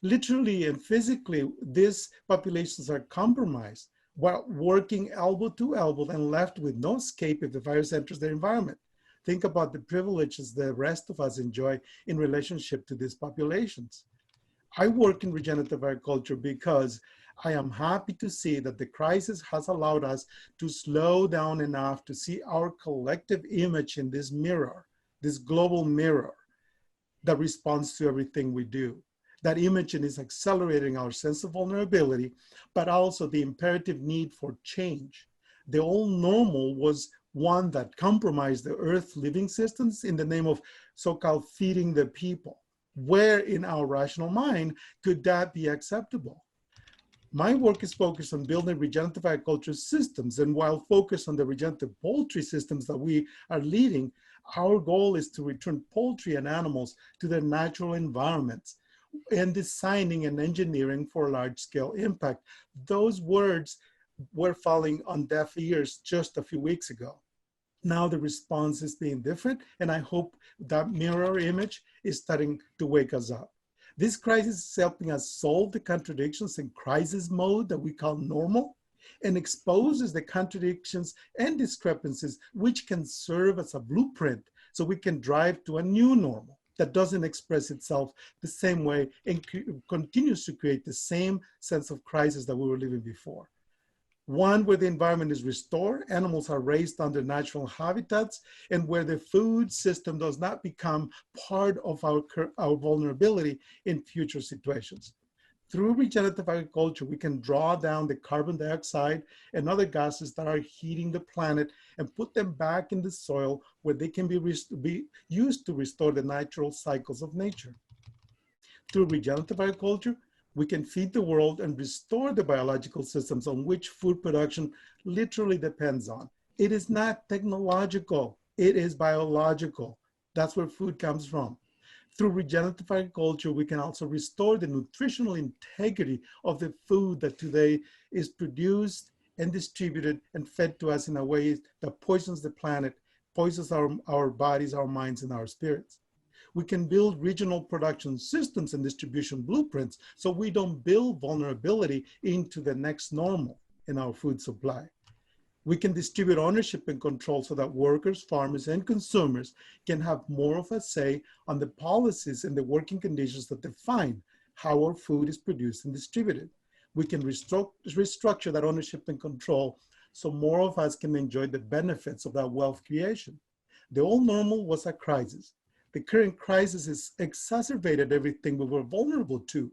Literally and physically, these populations are compromised while working elbow to elbow and left with no escape if the virus enters their environment. Think about the privileges the rest of us enjoy in relationship to these populations. I work in regenerative agriculture because I am happy to see that the crisis has allowed us to slow down enough to see our collective image in this mirror, this global mirror that responds to everything we do. That image is accelerating our sense of vulnerability, but also the imperative need for change. The old normal was one that compromised the Earth living systems in the name of so-called feeding the people. Where in our rational mind could that be acceptable? My work is focused on building regenerative agriculture systems, and while focused on the regenerative poultry systems that we are leading, our goal is to return poultry and animals to their natural environments and designing and engineering for large-scale impact. Those words were falling on deaf ears just a few weeks ago. Now the response is being different, and I hope that mirror image is starting to wake us up. This crisis is helping us solve the contradictions in crisis mode that we call normal, and exposes the contradictions and discrepancies which can serve as a blueprint so we can drive to a new normal that doesn't express itself the same way and continues to create the same sense of crisis that we were living before. One where the environment is restored, animals are raised under natural habitats, and where the food system does not become part of our vulnerability in future situations. Through regenerative agriculture, we can draw down the carbon dioxide and other gases that are heating the planet and put them back in the soil where they can be used to restore the natural cycles of nature. Through regenerative agriculture, we can feed the world and restore the biological systems on which food production literally depends on. It is not technological, it is biological. That's where food comes from. Through regenerative agriculture, we can also restore the nutritional integrity of the food that today is produced and distributed and fed to us in a way that poisons the planet, poisons our bodies, our minds, and our spirits. We can build regional production systems and distribution blueprints so we don't build vulnerability into the next normal in our food supply. We can distribute ownership and control so that workers, farmers, and consumers can have more of a say on the policies and the working conditions that define how our food is produced and distributed. We can restructure that ownership and control so more of us can enjoy the benefits of that wealth creation. The old normal was a crisis. The current crisis has exacerbated everything we were vulnerable to.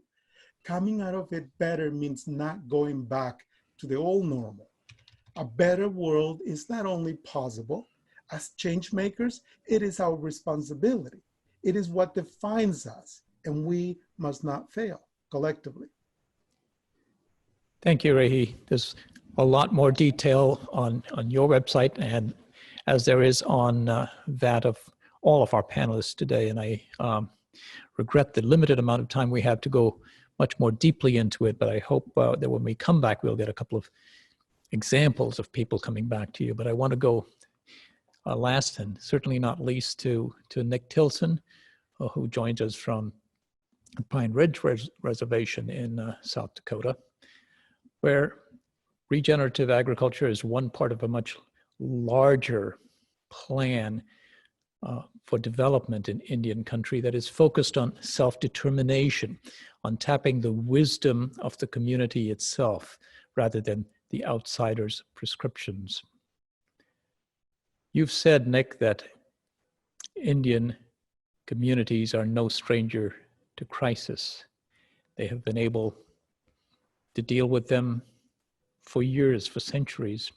Coming out of it better means not going back to the old normal. A better world is not only possible, as change makers, it is our responsibility. It is what defines us, and we must not fail collectively. Thank you, Rehi. There's a lot more detail on your website, and as there is on that of all of our panelists today, and I regret the limited amount of time we have to go much more deeply into it, but I hope that when we come back, we'll get a couple of examples of people coming back to you. But I want to go last and certainly not least to Nick Tilson, who joins us from Pine Ridge Reservation in South Dakota, where regenerative agriculture is one part of a much larger plan for development in Indian country that is focused on self-determination, on tapping the wisdom of the community itself, rather than the outsider's prescriptions. You've said, Nick, that Indian communities are no stranger to crisis. They have been able to deal with them for years, for centuries.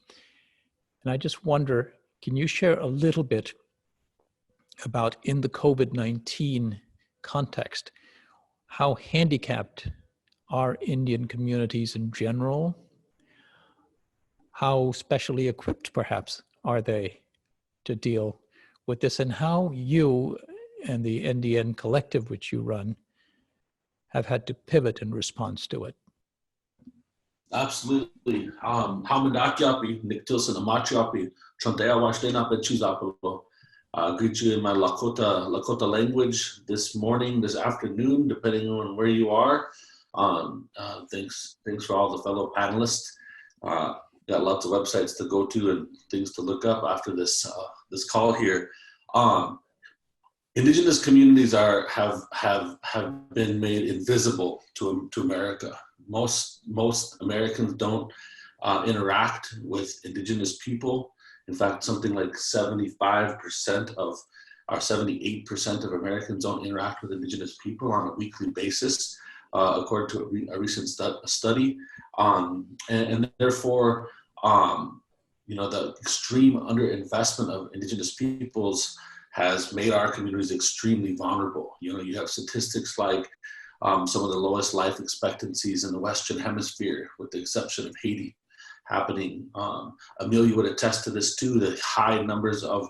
And I just wonder, can you share a little bit about, in the COVID-19 context, how handicapped are Indian communities in general? How specially equipped, perhaps, are they to deal with this, and how you and the NDN collective, which you run, have had to pivot in response to it? Absolutely. Hamanakyapi, Nick Tilson, Amachiapi, Chantea Washtena Pechuzapo. Greet you in my Lakota language this morning, this afternoon, depending on where you are. Thanks for all the fellow panelists. Got lots of websites to go to and things to look up after this this call here. indigenous communities have been made invisible to America. Most Americans don't interact with indigenous people. In fact, something like 75% of or 78% of Americans don't interact with indigenous people on a weekly basis, according to a recent study. And therefore, the extreme underinvestment of indigenous peoples has made our communities extremely vulnerable. You have statistics like some of the lowest life expectancies in the Western Hemisphere, with the exception of Haiti, happening. Amelia would attest to this too, the high numbers of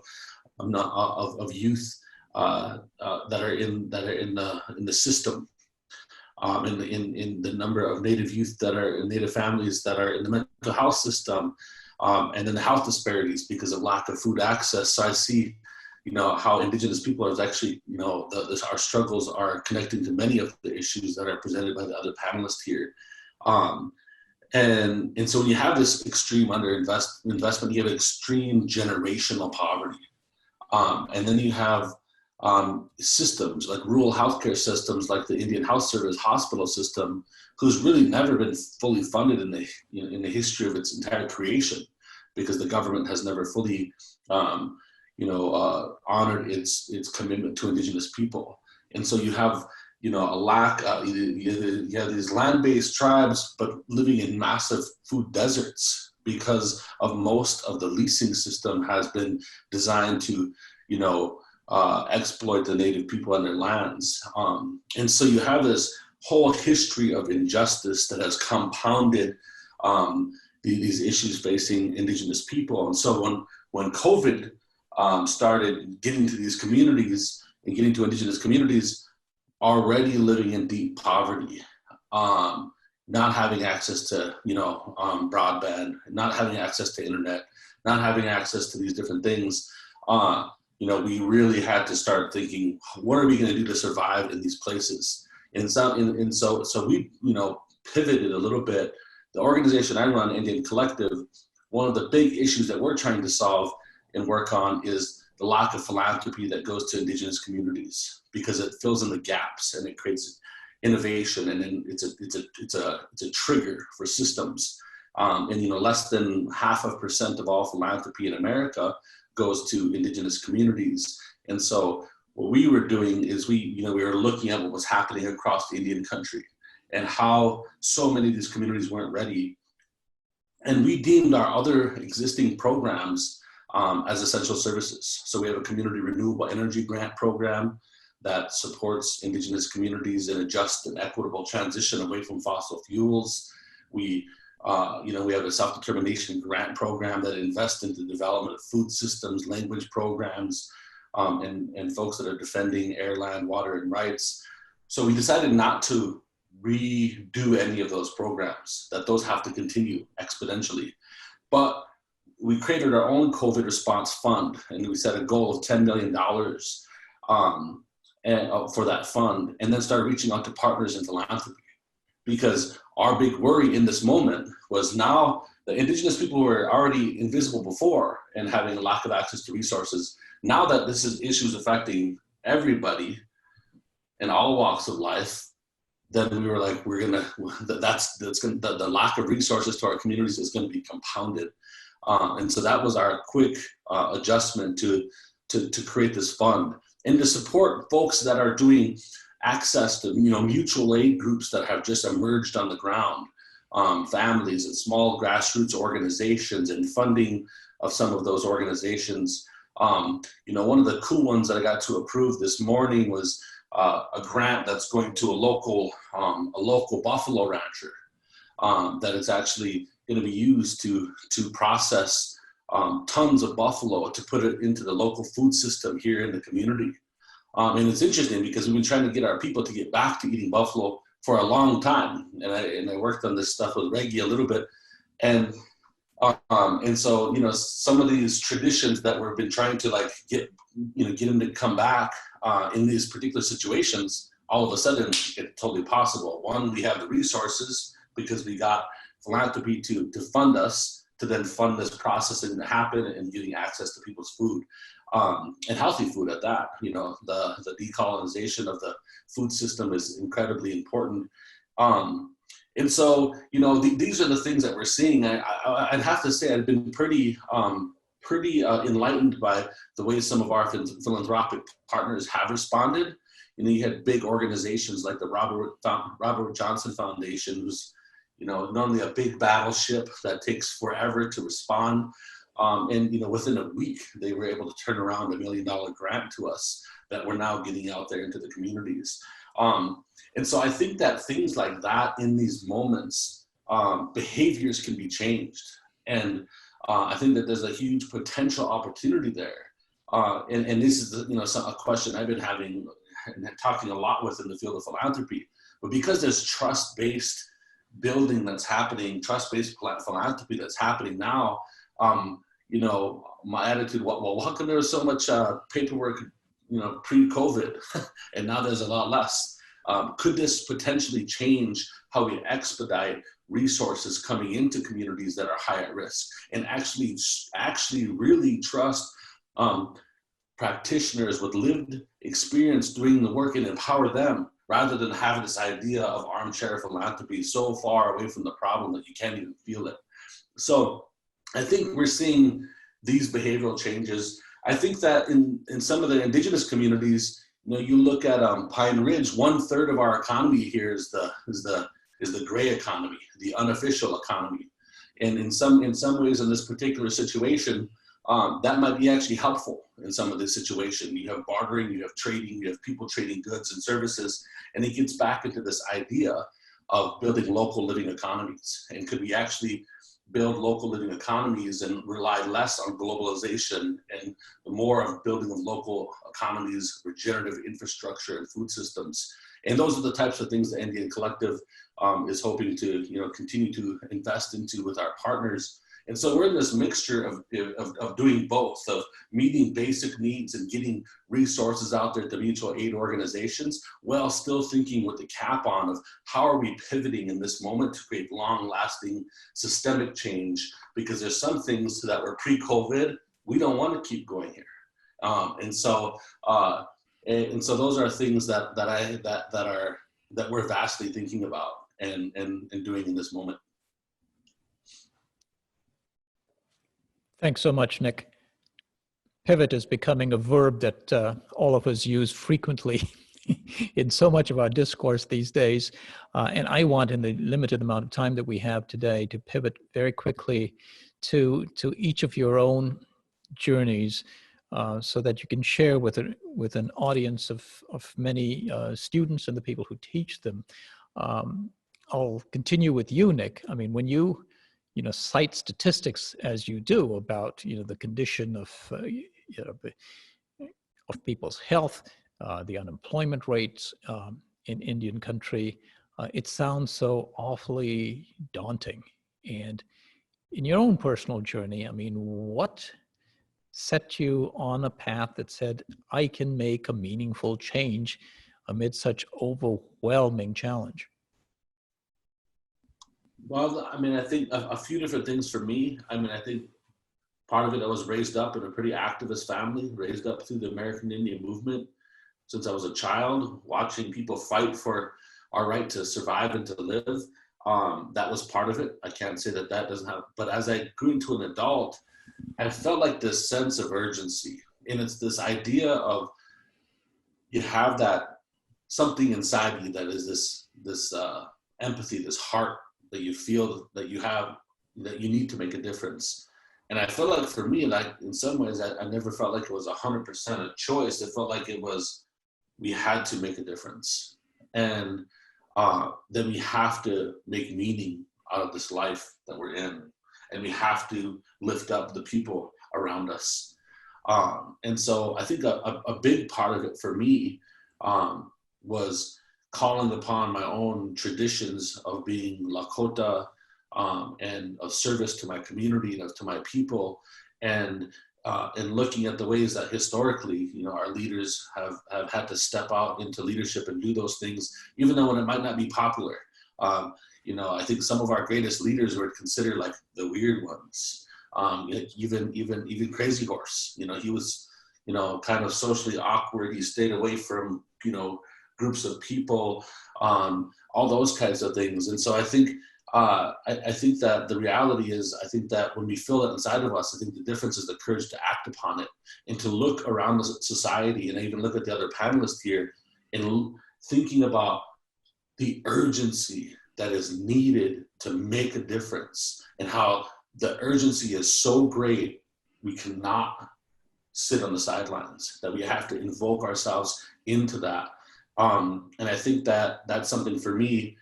youth that are in the system, in the number of Native youth that are in Native families that are in the mental health system, and then the health disparities because of lack of food access. So I see, how indigenous people is actually, our struggles are connecting to many of the issues that are presented by the other panelists here. And so when you have this extreme underinvestment, you have extreme generational poverty. And then you have systems like rural healthcare systems, like the Indian Health Service hospital system, who's really never been fully funded in the history of its entire creation, because the government has never fully, honored its commitment to indigenous people. And so you have, a lack. You have these land-based tribes, but living in massive food deserts, because of most of the leasing system has been designed to, exploit the Native people and their lands. And so you have this whole history of injustice that has compounded these issues facing indigenous people. And so when COVID started getting to these communities and getting to indigenous communities already living in deep poverty, not having access to, broadband, not having access to internet, not having access to these different things, we really had to start thinking, what are we going to do to survive in these places? And so we, pivoted a little bit. The organization I run, Indian Collective, one of the big issues that we're trying to solve and work on is the lack of philanthropy that goes to indigenous communities, because it fills in the gaps and it creates innovation, and then it's a trigger for systems. And less than 0.5% of all philanthropy in America goes to indigenous communities. And so what we were doing is we were looking at what was happening across the Indian country and how so many of these communities weren't ready. And we deemed our other existing programs as essential services. So we have a community renewable energy grant program that supports indigenous communities in a just and equitable transition away from fossil fuels. We have a self-determination grant program that invests into the development of food systems, language programs, and folks that are defending air, land, water, and rights. So we decided not to redo any of those programs, that those have to continue exponentially. But we created our own COVID response fund, and we set a goal of $10 million for that fund, and then started reaching out to partners in philanthropy. Because our big worry in this moment was, now the indigenous people were already invisible before and having a lack of access to resources. Now that this is issues affecting everybody in all walks of life, then we were like, the lack of resources to our communities is going to be compounded. And so that was our quick adjustment to create this fund, and to support folks that are doing access to mutual aid groups that have just emerged on the ground, families and small grassroots organizations, and funding of some of those organizations. One of the cool ones that I got to approve this morning was a grant that's going to a local buffalo rancher that is actually going to be used to process tons of buffalo to put it into the local food system here in the community. And it's interesting because we've been trying to get our people to get back to eating buffalo for a long time. And I worked on this stuff with Reggie a little bit. And so, some of these traditions that we've been trying to get them to come back in these particular situations, all of a sudden it's totally possible. One, we have the resources because we got philanthropy to fund us. to then fund this processing to happen and getting access to people's food, and healthy food at that. You know, the decolonization of the food system is incredibly important. And so, you know, these are the things that we're seeing. I'd have to say I've been pretty enlightened by the way some of our philanthropic partners have responded. You know, you had big organizations like the Robert Johnson Foundation, who's, you know, normally a big battleship that takes forever to respond. And, you know, within a week, they were able to turn around $1 million grant to us that we're now getting out there into the communities. And so I think that things like that in these moments, behaviors can be changed. And I think that there's a huge potential opportunity there. And this is, you know, a question I've been having and talking a lot with in the field of philanthropy. But because there's trust-based building that's happening, trust-based philanthropy that's happening now, you know, my attitude, well, how come there was so much paperwork, you know, pre-COVID, and now there's a lot less? Could this potentially change how we expedite resources coming into communities that are high at risk, and actually really trust practitioners with lived experience doing the work and empower them, rather than having this idea of armchair philanthropy so far away from the problem that you can't even feel it? So I think we're seeing these behavioral changes. I think that in some of the indigenous communities, you know, you look at Pine Ridge, 1/3 of our economy here is the gray economy, the unofficial economy. And in some ways in this particular situation, that might be actually helpful in some of this situation. You have bartering, you have trading, you have people trading goods and services, and it gets back into this idea of building local living economies. And could we actually build local living economies and rely less on globalization and more of building of local economies, regenerative infrastructure and food systems? And those are the types of things the Indian Collective is hoping to, you know, continue to invest into with our partners. And so we're in this mixture of doing both, of meeting basic needs and getting resources out there to mutual aid organizations, while still thinking with the cap on of how are we pivoting in this moment to create long-lasting systemic change, because there's some things that were pre-COVID, we don't want to keep going here. And so those are things that we're vastly thinking about and doing in this moment. Thanks so much, Nick. Pivot is becoming a verb that all of us use frequently in so much of our discourse these days. And I want, in the limited amount of time that we have today, to pivot very quickly to each of your own journeys, so that you can share with an audience of many students and the people who teach them. I'll continue with you, Nick. I mean, when you cite statistics as you do about, the condition of people's health, the unemployment rates in Indian country, it sounds so awfully daunting. And in your own personal journey, I mean, what set you on a path that said, I can make a meaningful change amid such overwhelming challenge? Well, I mean, I think a few different things for me. I mean, I think part of it, I was raised up in a pretty activist family, raised up through the American Indian movement since I was a child, watching people fight for our right to survive and to live. That was part of it. I can't say that doesn't have, but as I grew into an adult, I felt like this sense of urgency. And it's this idea of, you have that something inside you that is this empathy, this heart that you feel that you have, that you need to make a difference. And I feel like for me, like in some ways, I never felt like it was 100% a choice. It felt like it was, we had to make a difference. And then we have to make meaning out of this life that we're in. And we have to lift up the people around us. And so I think a big part of it for me was calling upon my own traditions of being Lakota and of service to my community and to my people, and looking at the ways that historically, our leaders have had to step out into leadership and do those things, even though when it might not be popular. I think some of our greatest leaders were considered like the weird ones. Even Crazy Horse, he was, kind of socially awkward. He stayed away from, groups of people, all those kinds of things. And so I think, I think that the reality is, I think that when we feel that inside of us, I think the difference is the courage to act upon it and to look around the society. And I even look at the other panelists here and thinking about the urgency that is needed to make a difference, and how the urgency is so great, we cannot sit on the sidelines, that we have to invoke ourselves into that. And I think that that's something for me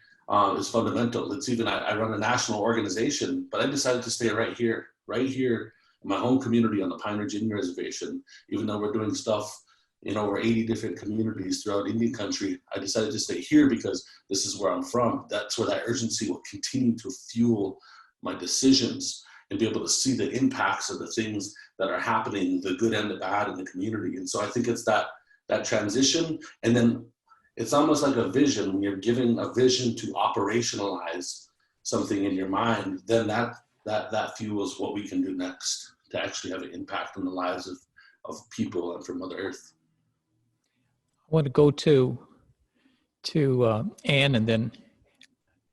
is fundamental. It's even, I run a national organization, but I decided to stay right here in my home community on the Pine Ridge Indian Reservation. Even though we're doing stuff in over 80 different communities throughout Indian country, I decided to stay here because this is where I'm from. That's where that urgency will continue to fuel my decisions and be able to see the impacts of the things that are happening, the good and the bad in the community. And so I think it's that transition. And then it's almost like a vision. When you're giving a vision to operationalize something in your mind, then that fuels what we can do next to actually have an impact on the lives of people and from Mother Earth. I want to go to Anne, and then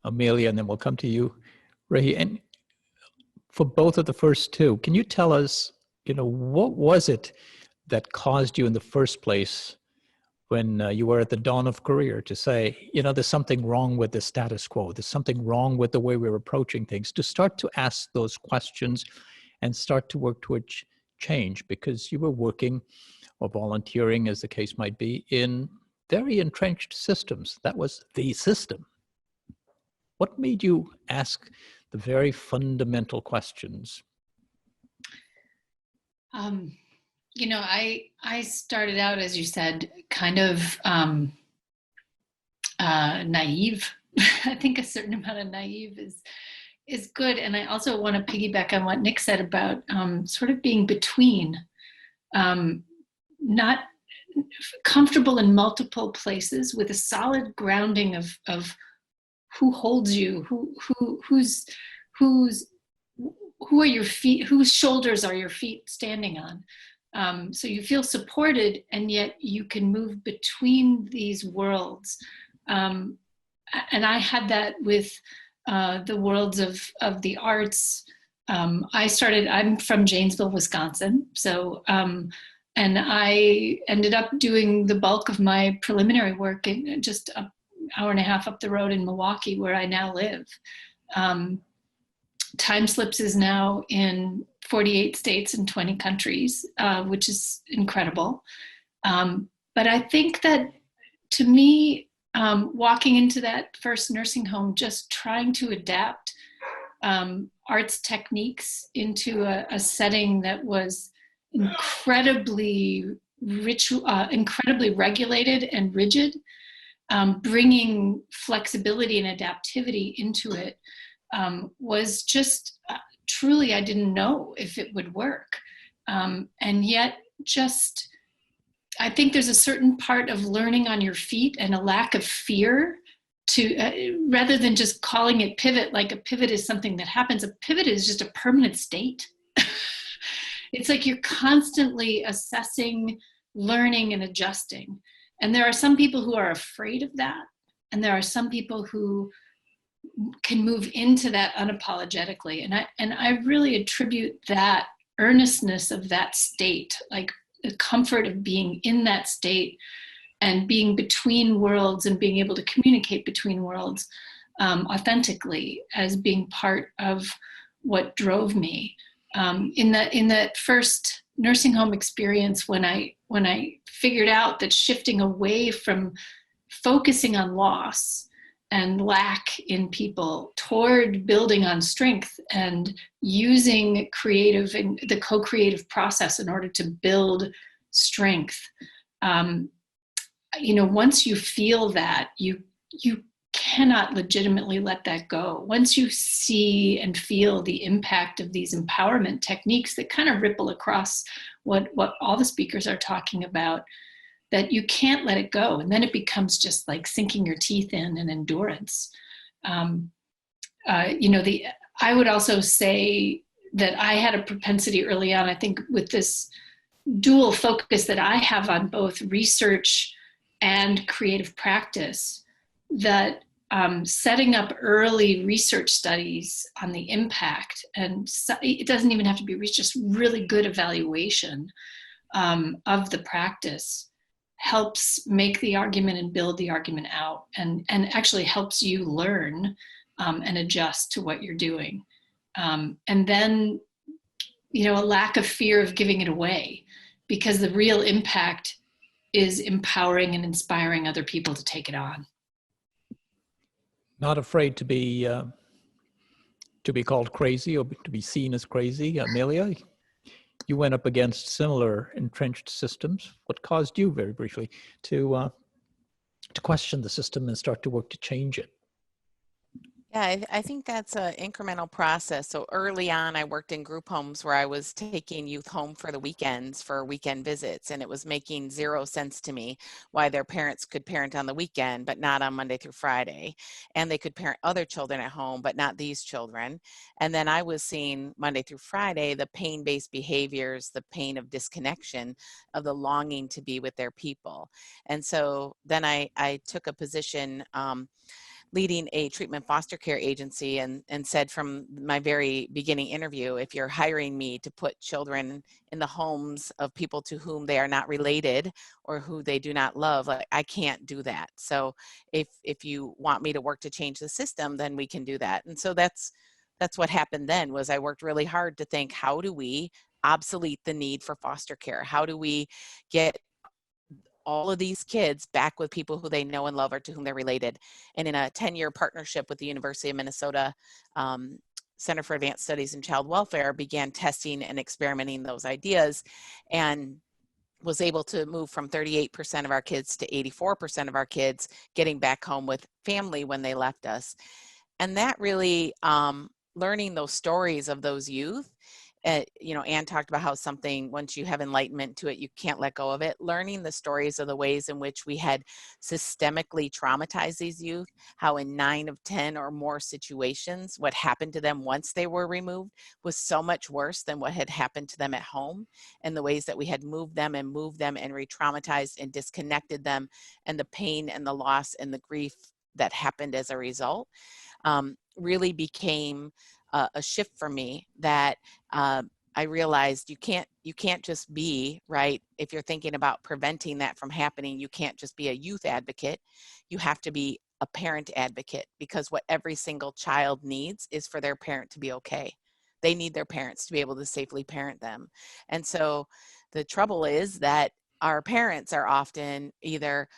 Amelia, and then we'll come to you, Ray. And for both of the first two, can you tell us, what was it that caused you in the first place when you were at the dawn of career to say, there's something wrong with the status quo, there's something wrong with the way we're approaching things, to start to ask those questions and start to work towards change, because you were working or volunteering, as the case might be, in very entrenched systems. That was the system. What made you ask the very fundamental questions? I started out, as you said, kind of naive. I think a certain amount of naive is good. And I also want to piggyback on what Nick said about sort of being between, not comfortable in multiple places with a solid grounding of who holds you, who are your feet, whose shoulders are your feet standing on. So you feel supported, and yet you can move between these worlds. And I had that with the worlds of the arts. I'm from Janesville, Wisconsin. So, and I ended up doing the bulk of my preliminary work in just an hour and a half up the road in Milwaukee, where I now live. Timeslips is now in 48 states and 20 countries, which is incredible. But I think that, to me, walking into that first nursing home, just trying to adapt arts techniques into a setting that was incredibly regulated and rigid, bringing flexibility and adaptivity into it, was just truly, I didn't know if it would work. And yet I think there's a certain part of learning on your feet and a lack of fear to, rather than just calling it pivot, like a pivot is something that happens, a pivot is just a permanent state. It's like you're constantly assessing, learning, and adjusting. And there are some people who are afraid of that. And there are some people who can move into that unapologetically. And I really attribute that earnestness of that state, like the comfort of being in that state and being between worlds and being able to communicate between worlds authentically, as being part of what drove me. In that first nursing home experience, when I figured out that shifting away from focusing on loss and lack in people toward building on strength and using creative and the co-creative process in order to build strength. Once you feel that, you cannot legitimately let that go. Once you see and feel the impact of these empowerment techniques that kind of ripple across what all the speakers are talking about, that you can't let it go. And then it becomes just like sinking your teeth in and endurance. I would also say that I had a propensity early on, I think, with this dual focus that I have on both research and creative practice, that setting up early research studies on the impact, and it doesn't even have to be just really good evaluation of the practice, helps make the argument and build the argument out, and actually helps you learn and adjust to what you're doing. And then, a lack of fear of giving it away, because the real impact is empowering and inspiring other people to take it on. Not afraid to be called crazy or to be seen as crazy. Amelia, you went up against similar entrenched systems. What caused you, very briefly, to question the system and start to work to change it? Yeah, I think that's an incremental process. So early on, I worked in group homes where I was taking youth home for the weekends for weekend visits, and it was making zero sense to me why their parents could parent on the weekend, but not on Monday through Friday. And they could parent other children at home, but not these children. And then I was seeing Monday through Friday, the pain-based behaviors, the pain of disconnection, of the longing to be with their people. And so then I took a position leading a treatment foster care agency, and said from my very beginning interview, if you're hiring me to put children in the homes of people to whom they are not related or who they do not love, I can't do that. So if you want me to work to change the system, then we can do that. And so that's what happened then. Was I worked really hard to think, how do we obsolete the need for foster care? How do we get all of these kids back with people who they know and love or to whom they're related? And in a 10-year partnership with the University of Minnesota Center for Advanced Studies in Child Welfare, began testing and experimenting those ideas, and was able to move from 38% of our kids to 84% of our kids getting back home with family when they left us. And that really, learning those stories of those youth, Anne talked about how something, once you have enlightenment to it, you can't let go of it. Learning the stories of the ways in which we had systemically traumatized these youth, how in 9 of 10 or more situations, what happened to them once they were removed was so much worse than what had happened to them at home, and the ways that we had moved them and re-traumatized and disconnected them, and the pain and the loss and the grief that happened as a result, really became a shift for me, that I realized you can't just be, right, if you're thinking about preventing that from happening, you can't just be a youth advocate. You have to be a parent advocate, because what every single child needs is for their parent to be okay. They need their parents to be able to safely parent them. And so the trouble is that our parents are often either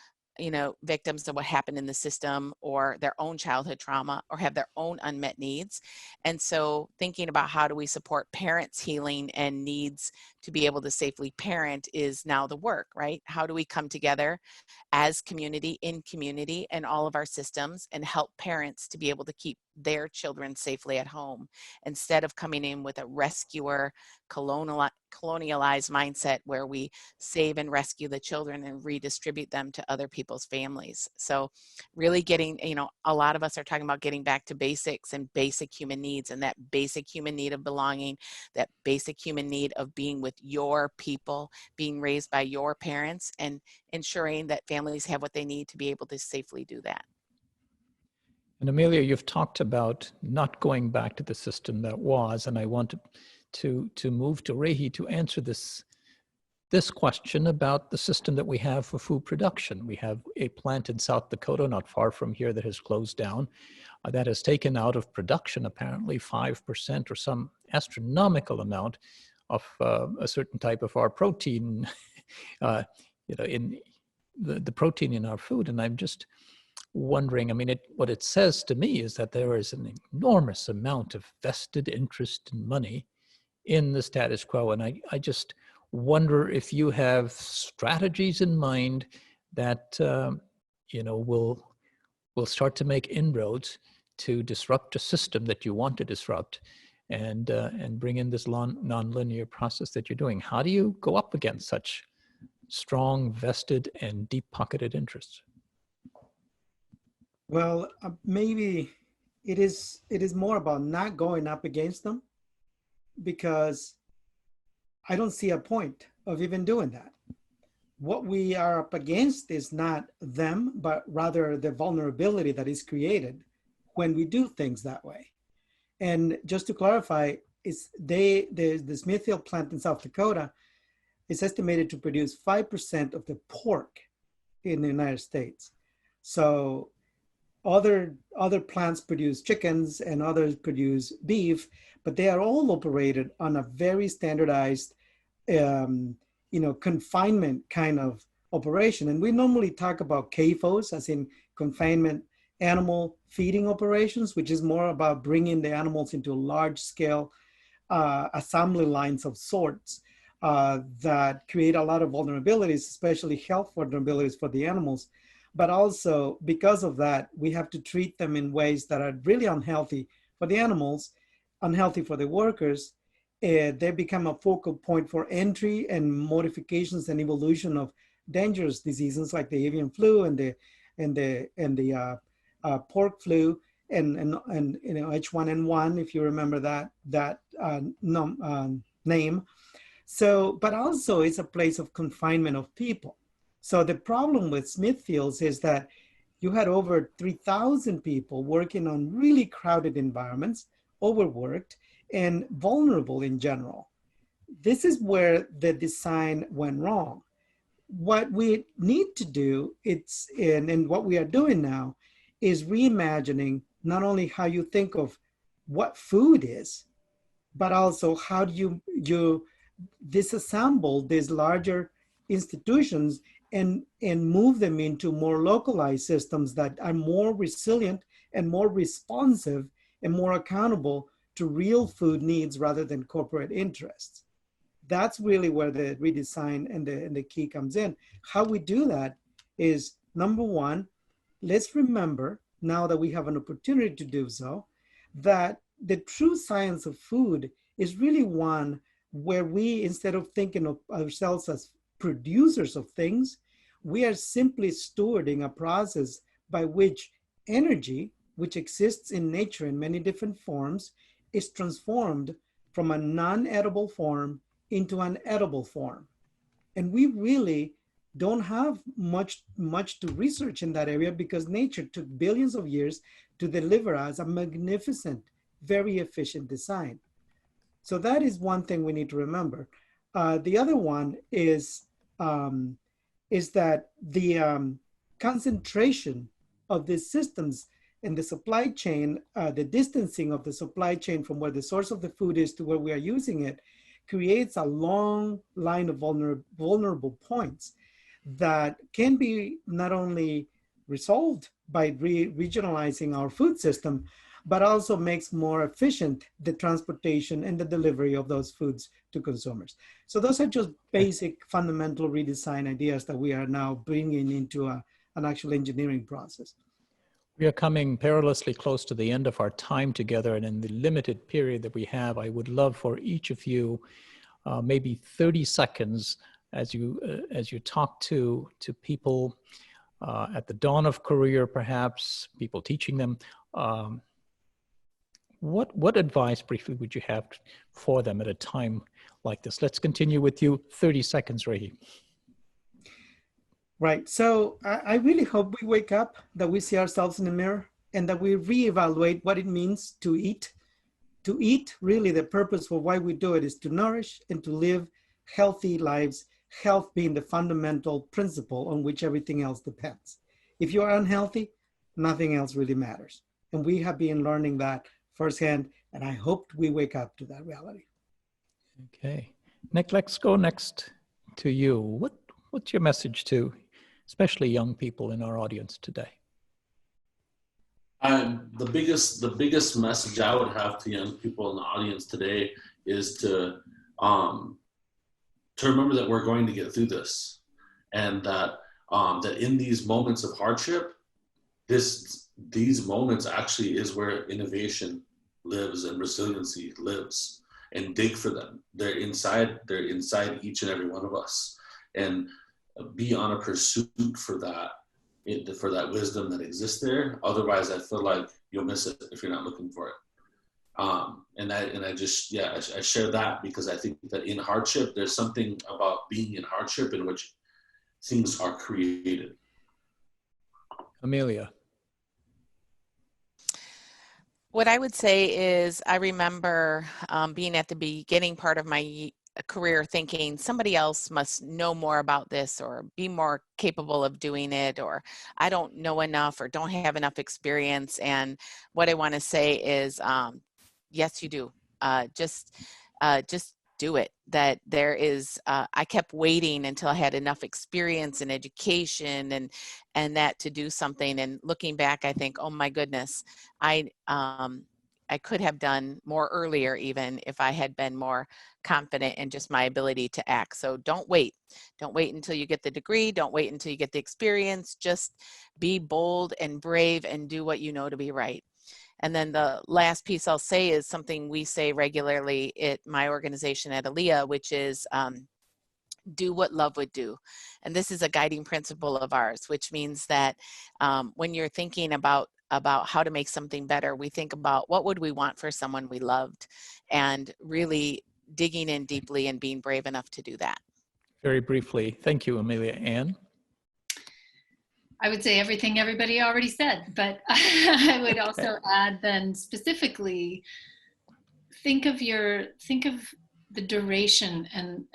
victims of what happened in the system, or their own childhood trauma, or have their own unmet needs. And so thinking about how do we support parents' healing and needs to be able to safely parent is now the work, right? How do we come together as community, in community, and all of our systems, and help parents to be able to keep their children safely at home, instead of coming in with a rescuer, colonialized mindset where we save and rescue the children and redistribute them to other people's families. So really getting, a lot of us are talking about getting back to basics and basic human needs, and that basic human need of belonging, that basic human need of being with your people, being raised by your parents, and ensuring that families have what they need to be able to safely do that. And Amelia, you've talked about not going back to the system that was, and I want to move to Rehi to answer this question about the system that we have for food production. We have a plant in South Dakota, not far from here, that has closed down, that has taken out of production apparently 5% or some astronomical amount of a certain type of our protein, in the protein in our food. And I'm just wondering, what it says to me is that there is an enormous amount of vested interest and money in the status quo. And I just wonder if you have strategies in mind that, will start to make inroads to disrupt a system that you want to disrupt, and bring in this non-linear process that you're doing. How do you go up against such strong, vested, and deep-pocketed interests? Well, maybe it is more about not going up against them, because I don't see a point of even doing that. What we are up against is not them, but rather the vulnerability that is created when we do things that way. And just to clarify, the Smithfield plant in South Dakota is estimated to produce 5% of the pork in the United States. So other plants produce chickens and others produce beef, but they are all operated on a very standardized, confinement kind of operation. And we normally talk about CAFOs, as in confinement animal feeding operations, which is more about bringing the animals into large scale assembly lines of sorts that create a lot of vulnerabilities, especially health vulnerabilities for the animals. But also because of that, we have to treat them in ways that are really unhealthy for the animals, unhealthy for the workers. They become a focal point for entry and modifications and evolution of dangerous diseases like the avian flu and the pork flu and H1N1, if you remember that name. So, but also it's a place of confinement of people. So the problem with Smithfields is that you had over 3,000 people working on really crowded environments, overworked, and vulnerable in general. This is where the design went wrong. What we need to do, and what we are doing now, is reimagining not only how you think of what food is, but also how do you disassemble these larger institutions and move them into more localized systems that are more resilient and more responsive and more accountable to real food needs rather than corporate interests. That's really where the redesign and the key comes in. How we do that is, number one, let's remember, now that we have an opportunity to do so, that the true science of food is really one where we, instead of thinking of ourselves as producers of things, we are simply stewarding a process by which energy, which exists in nature in many different forms, is transformed from a non-edible form into an edible form. And we really don't have much to research in that area, because nature took billions of years to deliver us a magnificent, very efficient design. So that is one thing we need to remember. The other one is that the concentration of these systems in the supply chain, the distancing of the supply chain from where the source of the food is to where we are using it, creates a long line of vulnerable points that can be not only resolved by regionalizing our food system, but also makes more efficient the transportation and the delivery of those foods to consumers. So those are just basic fundamental redesign ideas that we are now bringing into an actual engineering process. We are coming perilously close to the end of our time together, and in the limited period that we have, I would love for each of you, maybe 30 seconds, as you talk to people at the dawn of career, perhaps people teaching them. What advice briefly would you have for them at a time like this? Let's continue with you. 30 seconds, Rahi. Right. So I really hope we wake up, that we see ourselves in the mirror, and that we reevaluate what it means to eat. To eat, really, the purpose for why we do it is to nourish and to live healthy lives, health being the fundamental principle on which everything else depends. If you are unhealthy, nothing else really matters. And we have been learning that firsthand, and I hope we wake up to that reality. Okay. Nick, let's go next to you. What's your message to especially young people in our audience today? The biggest message I would have to young people in the audience today is to remember that we're going to get through this, and that in these moments of hardship, these moments actually is where innovation lives and resiliency lives. And dig for them. They're inside each and every one of us, and be on a pursuit for that for that wisdom that exists there. Otherwise, I feel like you'll miss it if you're not looking for it. And I share that because I think that in hardship, there's something about being in hardship in which things are created. Amelia. What I would say is I remember being at the beginning part of my career thinking somebody else must know more about this or be more capable of doing it, or I don't know enough or don't have enough experience. And what I want to say is, yes, you do. Just do it. That there is, I kept waiting until I had enough experience and education and that to do something. And looking back, I think, oh my goodness, I could have done more earlier, even if I had been more confident in just my ability to act. So don't wait. Don't wait until you get the degree. Don't wait until you get the experience. Just be bold and brave and do what you know to be right. And then the last piece I'll say is something we say regularly at my organization at ALEA, which is do what love would do. And this is a guiding principle of ours, which means that when you're thinking about how to make something better, we think about what would we want for someone we loved, and really digging in deeply and being brave enough to do that. Very briefly, thank you, Amelia. Ann? I would say everything everybody already said, but I would also add then specifically, think of the duration and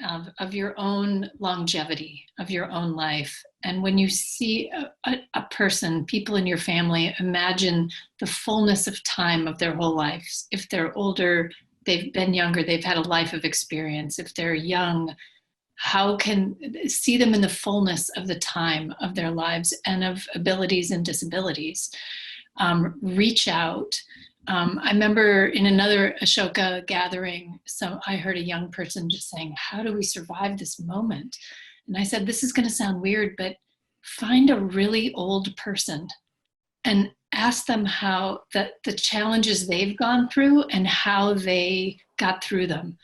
of your own longevity of your own life. And when you see a person, people in your family, imagine the fullness of time of their whole lives. If they're older, they've been younger, they've had a life of experience. If they're young, how can see them in the fullness of the time of their lives and of abilities and disabilities. Reach out. I remember in another Ashoka gathering, I heard a young person just saying, how do we survive this moment? And I said, this is going to sound weird, but find a really old person and ask them how the challenges they've gone through and how they got through them,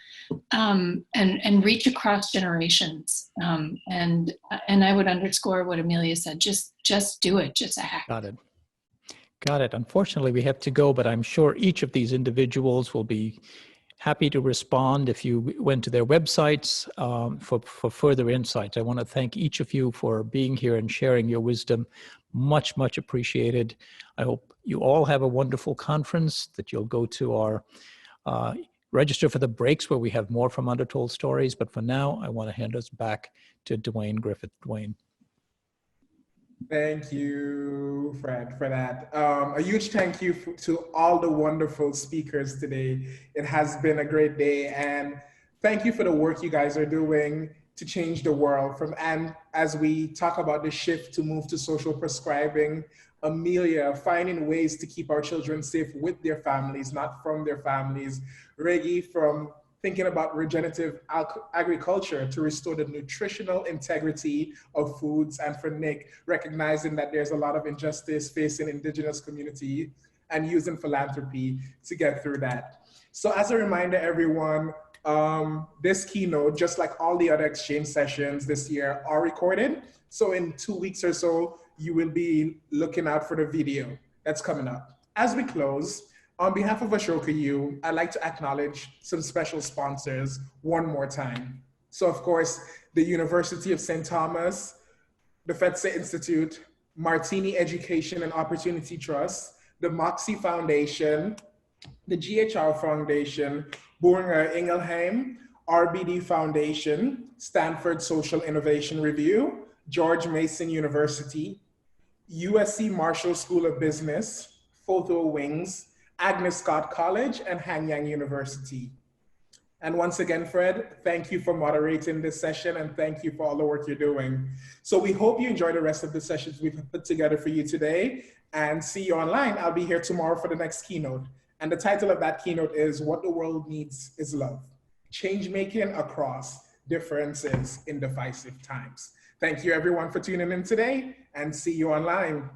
and reach across generations. And I would underscore what Amelia said, just do it, just act. Got it. Unfortunately, we have to go, but I'm sure each of these individuals will be happy to respond if you went to their websites for further insights. I want to thank each of you for being here and sharing your wisdom. Much, much appreciated. I hope you all have a wonderful conference, that you'll go to our register for the breaks where we have more from Undertold Stories. But for now, I want to hand us back to Dwayne Griffith. Dwayne. Thank you, Fred, for that. A huge thank you to all the wonderful speakers today. It has been a great day, and thank you for the work you guys are doing to change the world. And as we talk about the shift to move to social prescribing, Amelia, finding ways to keep our children safe with their families, not from their families. Reggie, from thinking about regenerative agriculture to restore the nutritional integrity of foods, and for Nick, recognizing that there's a lot of injustice facing indigenous community and using philanthropy to get through that. So as a reminder, everyone, this keynote, just like all the other exchange sessions this year, are recorded. So in 2 weeks or so, you will be looking out for the video that's coming up. As we close, on behalf of Ashoka U, I'd like to acknowledge some special sponsors one more time. So of course, the University of St. Thomas, the FETSA Institute, Martini Education and Opportunity Trust, the Moxie Foundation, the GHR Foundation, Boehringer Ingelheim, RBD Foundation, Stanford Social Innovation Review, George Mason University, USC Marshall School of Business, Photo Wings, Agnes Scott College, and Hanyang University. And once again, Fred, thank you for moderating this session, and thank you for all the work you're doing. So we hope you enjoy the rest of the sessions we've put together for you today, and see you online. I'll be here tomorrow for the next keynote. And the title of that keynote is What the World Needs is Love, Change Making Across Differences in Divisive Times. Thank you everyone for tuning in today, and see you online.